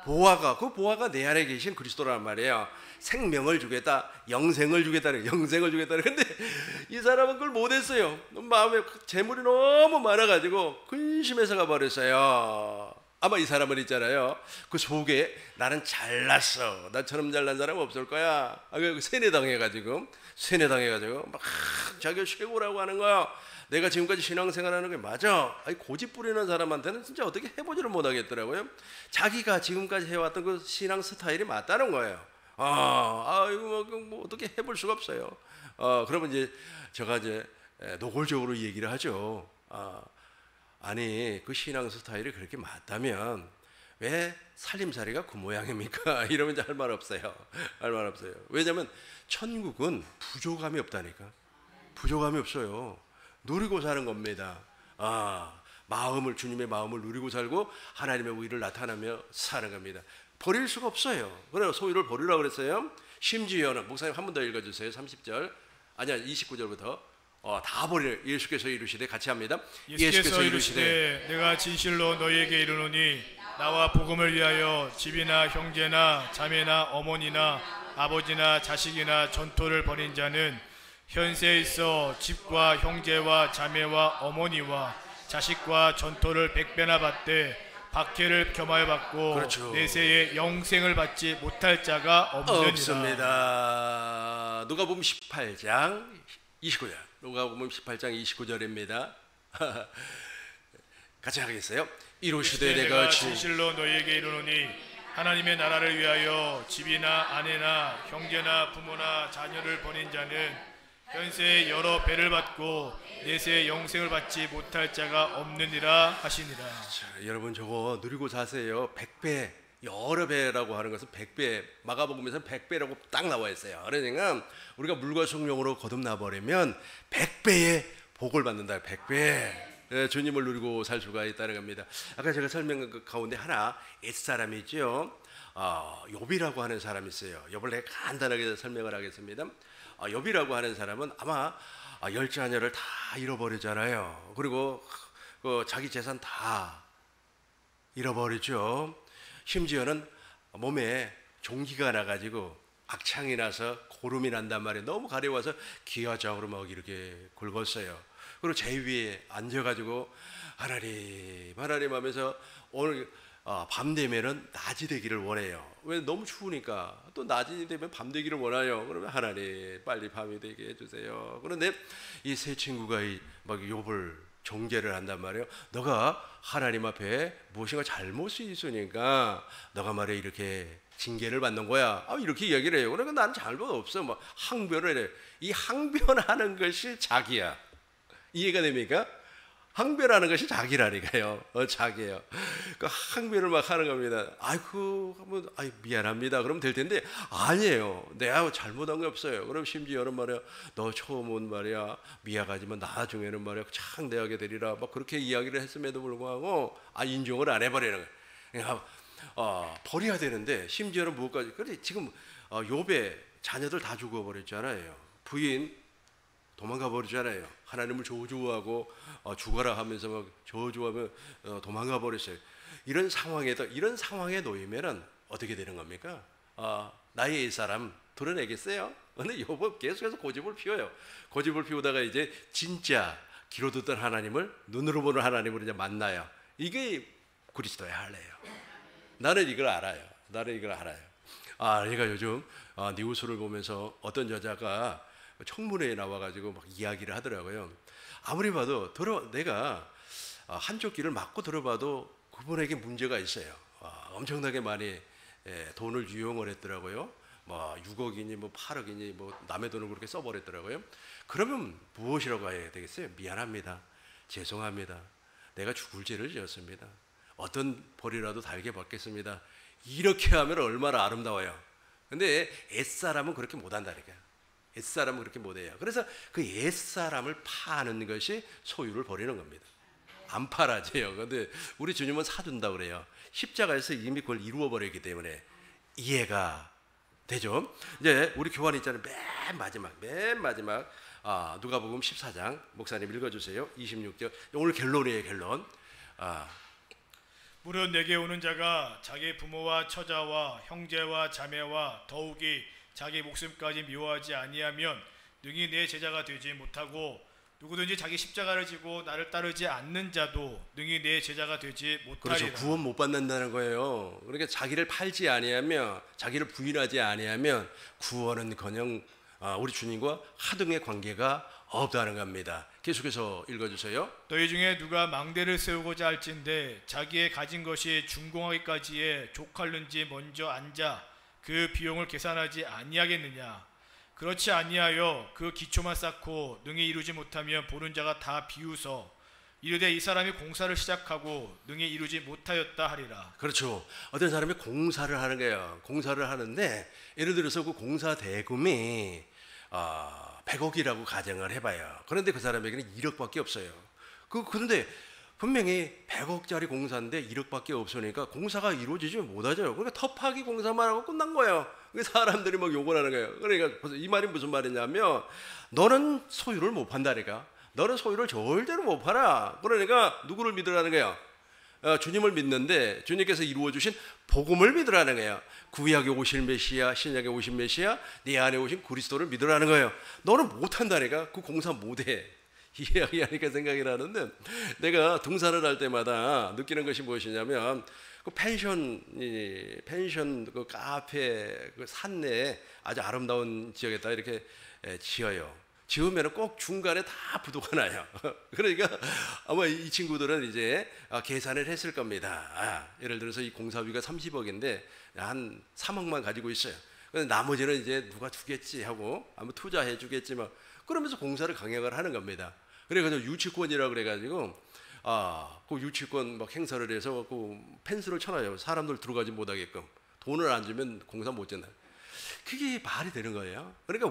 보화가, 그 보화가 내 안에 계신 그리스도란 말이에요. 생명을 주겠다, 영생을 주겠다는, 영생을 주겠다는. 근데 이 사람은 그걸 못했어요. 마음에 재물이 너무 많아가지고 근심해서 가버렸어요. 아마 이 사람은 있잖아요, 그 속에 나는 잘났어, 나처럼 잘난 사람 없을 거야, 세뇌당해가지고 막 자기가 최고라고 하는 거야. 내가 지금까지 신앙생활하는 게 맞아. 고집 부리는 사람한테는 진짜 어떻게 해보지를 못하겠더라고요. 자기가 지금까지 해왔던 그 신앙 스타일이 맞다는 거예요. 이거 뭐 어떻게 해볼 수가 없어요. 그러면 이제 제가 이제 노골적으로 얘기를 하죠. 아니, 그 신앙 스타일이 그렇게 맞다면 왜 살림살이가 그 모양입니까? 이러면 이제 할 말 없어요. 할 말 없어요. 왜냐하면 천국은 부족함이 없다니까. 부족함이 없어요. 누리고 사는 겁니다. 주님의 마음을 누리고 살고 하나님의 의를 나타나며 사는 겁니다. 버릴 수가 없어요. 그래서 소유를 버리라고 그랬어요. 심지어는, 목사님 한 번 더 읽어주세요. 30절, 아니야 29절부터. 다 버리래. 예수께서 이르시되, 같이 합니다. 예수께서 이르시되 내가 진실로 너희에게 이르노니 나와 복음을 위하여 집이나 형제나 자매나 어머니나 아버지나 자식이나 전토를 벌인 자는 현세에 있어 집과 형제와 자매와 어머니와 자식과 전토를 100배나 받되 박해를 겸하여 받고, 그렇죠, 내세에 영생을 받지 못할 자가 없습니다. 누가복음 18장 29절. 누가복음 18장 29절입니다. 같이 하겠어요. 이루시되 내가 진실로 너희에게 이르노니 하나님의 나라를 위하여 집이나 아내나 형제나 부모나 자녀를 버린 자는 현세에 여러 배를 받고 내세에 영생을 받지 못할 자가 없느니라 하시니라. 자, 여러분 저거 누리고 사세요. 100배, 여러 배라고 하는 것은 100배, 마가복음에서는 100배라고 딱 나와 있어요. 그러니까 우리가 물과 성령으로 거듭나 버리면 100배의 복을 받는다. 100배. 주님을 누리고 살 수가 있다는 겁니다. 아까 제가 설명한 그 가운데 하나, 옛사람이 있죠. 욥이라고 하는 사람이 있어요. 욥을 내가 간단하게 설명을 하겠습니다. 욥이라고 하는 사람은 아마 10자녀를 다 잃어버리잖아요. 그리고 자기 재산 다 잃어버리죠. 심지어는 몸에 종기가 나가지고 악창이 나서 고름이 난단 말이에요. 너무 가려워서 기아장으로 막 이렇게 긁었어요. 그리고 제 위에 앉아가지고 하나님 하나님 하면서 오늘 밤 되면은 낮이 되기를 원해요. 왜? 너무 추우니까. 또 낮이 되면 밤 되기를 원해요. 그러면 하나님 빨리 밤이 되게 해주세요. 그런데 이 세 친구가 막 욥을 종죄를 한단 말이에요. 너가 하나님 앞에 무엇인가 잘못이 있으니까 너가 말이야 이렇게 징계를 받는 거야. 이렇게 이야기를 해요. 그러니까 나는 잘못 없어. 막 항변을 해요. 이 항변하는 것이 자기야. 이해가 됩니까? 항변하는 것이 자기라니까요. 자기예요. 그 항변을 막 하는 겁니다. 미안합니다. 그러면 될 텐데 아니에요. 내가 잘못한 게 없어요. 그럼 심지어는 말이야, 너 처음은 말이야 미약하지만 나중에는 말이야 창대하게 되리라. 막 그렇게 이야기를 했음에도 불구하고 인정을 안 해버리는 거예요. 그러니까 버려야 되는데 심지어는 무엇까지? 그래 지금 욥의 자녀들 다 죽어버렸잖아요. 부인 도망가 버리잖아요. 하나님을 저주하고 죽어라 하면서 막 저주하며 도망가 버렸어요. 이런 상황에 놓이면은 어떻게 되는 겁니까? 나의 옛사람 드러내겠어요? 근데 욥은 계속해서 고집을 피워요. 고집을 피우다가 이제 진짜 귀로 듣던 하나님을, 눈으로 보는 하나님을 이제 만나요. 이게 그리스도의 할례예요. 나는 이걸 알아요. 내가 요즘 뉴스를 보면서 어떤 여자가 청문회에 나와가지고 막 이야기를 하더라고요. 아무리 봐도 내가 한쪽 귀를 막고 들어봐도 그분에게 문제가 있어요. 엄청나게 많이 돈을 유용을 했더라고요. 뭐 6억이니 뭐 8억이니 뭐 남의 돈을 그렇게 써버렸더라고요. 그러면 무엇이라고 해야 되겠어요? 미안합니다. 죄송합니다. 내가 죽을 죄를 지었습니다. 어떤 벌이라도 달게 받겠습니다. 이렇게 하면 얼마나 아름다워요. 근데 옛사람은 그렇게 못한다니까요. 옛사람은 그렇게 못해요. 그래서 그 옛사람을 파는 것이 소유를 버리는 겁니다. 안 팔아져요. 근데 우리 주님은 사준다 그래요. 십자가에서 이미 그걸 이루어 버렸기 때문에 이해가 되죠. 이제 우리 교환 있잖아요. 맨 마지막 누가복음 14장 목사님 읽어주세요. 26절. 오늘 결론이에요. 결론. 무릇 내게 오는 자가 자기 부모와 처자와 형제와 자매와 더욱이 자기 목숨까지 미워하지 아니하면 능히 내 제자가 되지 못하고 누구든지 자기 십자가를 지고 나를 따르지 않는 자도 능히 내 제자가 되지 못하리라. 그렇죠. 구원 못 받는다는 거예요. 그러니까 자기를 팔지 아니하며 자기를 부인하지 아니하면 구원은커녕 우리 주님과 하등의 관계가 없다는 겁니다. 계속해서 읽어주세요. 너희 중에 누가 망대를 세우고자 할진대 자기의 가진 것이 준공하기까지에 족할는지 먼저 앉아 그 비용을 계산하지 아니하겠느냐. 그렇지 아니하여 그 기초만 쌓고 능히 이루지 못하면 보는 자가 다 비웃어 이르되 이 사람이 공사를 시작하고 능히 이루지 못하였다 하리라. 그렇죠. 어떤 사람이 공사를 하는 거예요. 공사를 하는데 예를 들어서 그 공사 대금이 100억이라고 가정을 해봐요. 그런데 그 사람에게는 1억밖에 없어요. 그런데 분명히 100억짜리 공사인데 1억밖에 없으니까 공사가 이루어지지 못하죠. 그러니까 터파기 공사만 하고 끝난 거예요. 사람들이 막 욕을 하는 거예요. 그러니까 이 말이 무슨 말이냐면 너는 소유를 못 판다니까. 너는 소유를 절대로 못 팔아. 그러니까 누구를 믿으라는 거예요? 주님을 믿는데 주님께서 이루어주신 복음을 믿으라는 거예요. 구약에 오실 메시아, 신약에 오신 메시아, 네 안에 오신 그리스도를 믿으라는 거예요. 너는 못한다니까. 그 공사 못해. 이야기하니까 생각이 나는데 내가 등산을 할 때마다 느끼는 것이 무엇이냐면 그 펜션 그 카페 그 산내에 아주 아름다운 지역에다 이렇게 지어요. 지으면 꼭 중간에 다 부도가 나요. 그러니까 아마 이 친구들은 이제 계산을 했을 겁니다. 예를 들어서 이 공사비가 30억인데 한 3억만 가지고 있어요. 나머지는 이제 누가 주겠지 하고 아마 투자해 주겠지 막 그러면서 공사를 강행을 하는 겁니다. 그래가지고 유치권이라 그래가지고 그 유치권 막 행사를 해서 그 펜스를 쳐놔요. 사람들 들어가지 못하게끔. 돈을 안 주면 공사 못 짓나요? 그게 말이 되는 거예요. 그러니까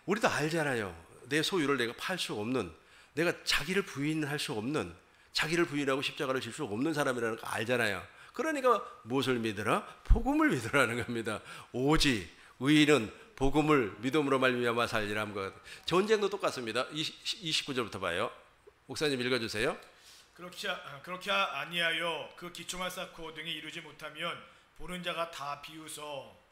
우리도 알잖아요. 내 소유를 내가 팔 수 없는, 내가 자기를 부인할 수 없는, 자기를 부인하고 십자가를 질 수 없는 사람이라는 거 알잖아요. 그러니까 무엇을 믿으라? 복음을 믿으라는 겁니다. 오직 의인은 복음을 믿음으로 말미암아 살리라 하는 것. 전쟁도 똑같습니다. 29절부터 봐요. 목사님 읽어주세요. 그렇게 아니하여 그 기초만 쌓고 능히 이루지 못하면 보는 자가 다 비웃어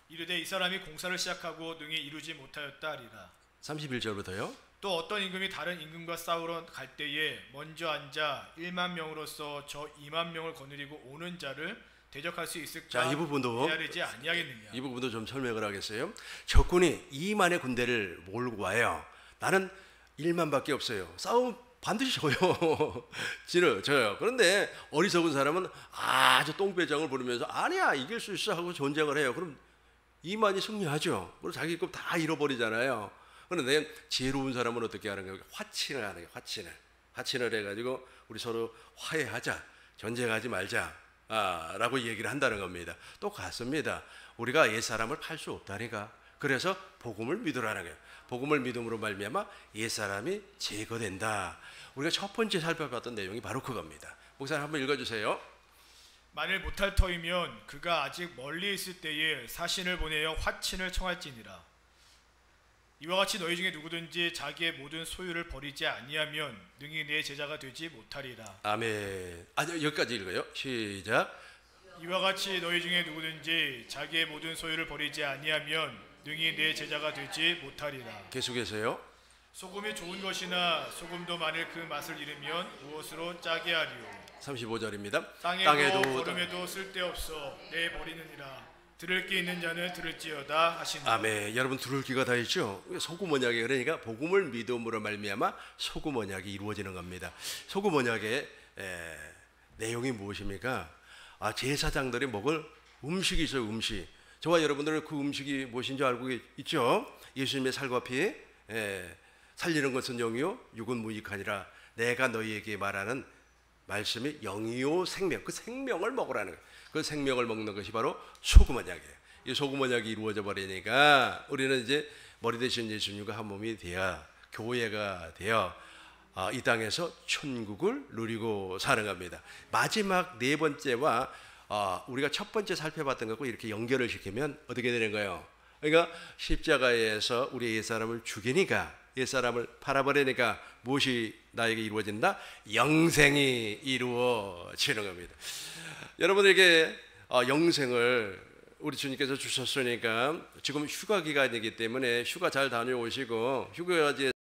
이르되 이 사람이 공사를 시작하고 능히 이루지 못하였다 하리라. 31절부터요. 또 어떤 임금이 다른 임금과 싸우러 갈 때에 먼저 앉아 1만 명으로서 저 2만 명을 거느리고 오는 자를 대적할 수 있을까? 자, 이 부분도 헤아리지 아니하겠느냐. 이 부분도 좀 설명을 하겠어요. 적군이 2만의 군대를 몰고 와요. 나는 1만밖에 없어요. 싸움 반드시 져요. 그런데 어리석은 사람은 아주 똥배장을 부르면서 아니야 이길 수 있어 하고 전쟁을 해요. 그럼 2만이 승리하죠. 그리고 자기 것 다 잃어버리잖아요. 그런데 지혜로운 사람은 어떻게 하는 거예요? 화친을 하는 거예요. 화친을 해가지고 우리 서로 화해하자, 전쟁하지 말자 라고 얘기를 한다는 겁니다. 똑같습니다. 우리가 옛사람을 팔 수 없다니까. 그래서 복음을 믿으라는 거예요. 복음을 믿음으로 말미암아 옛사람이 제거된다. 우리가 첫 번째 살펴봤던 내용이 바로 그겁니다. 목사님 한번 읽어주세요. 만일 못할 터이면 그가 아직 멀리 있을 때에 사신을 보내어 화친을 청할지니라. 이와 같이 너희 중에 누구든지 자기의 모든 소유를 버리지 아니하면 능히 내 제자가 되지 못하리라. 아멘. 여기까지 읽어요. 시작. 이와 같이 너희 중에 누구든지 자기의 모든 소유를 버리지 아니하면 능히 내 제자가 되지 못하리라. 계속해서요. 소금이 좋은 것이나 소금도 만일 그 맛을 잃으면 무엇으로 짜게 하리요. 35절입니다. 땅에도 거름에도 쓸데없어 내버리느니라. 들을 귀 있는 자는 들을지어다 하시니라. 아멘. 여러분 들을 귀가 다 있죠. 소금 언약이 그러니까 복음을 믿음으로 말미암아 소금 언약이 이루어지는 겁니다. 소금 언약의 내용이 무엇입니까? 제사장들이 먹을 음식이 있어요. 음식. 저와 여러분들은 그 음식이 무엇인지 알고 있죠. 예수님의 살과 피 살리는 것은 영이요 육은 무익하니라. 내가 너희에게 말하는 말씀이 영이요 생명. 그 생명을 먹으라는 거예요. 그 생명을 먹는 것이 바로 소금 언약이에요. 이 소금 언약이 이루어져 버리니까 우리는 이제 머리 대신 예수님과 한 몸이 되어 교회가 되어 이 땅에서 천국을 누리고 사는 겁니다. 마지막 네 번째와 우리가 첫 번째 살펴봤던 것과 이렇게 연결을 시키면 어떻게 되는 거예요? 그러니까 십자가에서 우리의 옛사람을 죽이니까, 옛사람을 팔아버리니까 무엇이 나에게 이루어진다? 영생이 이루어지는 겁니다. 여러분에게 영생을 우리 주님께서 주셨으니까 지금 휴가 기간이기 때문에 휴가 잘 다녀오시고 휴가지에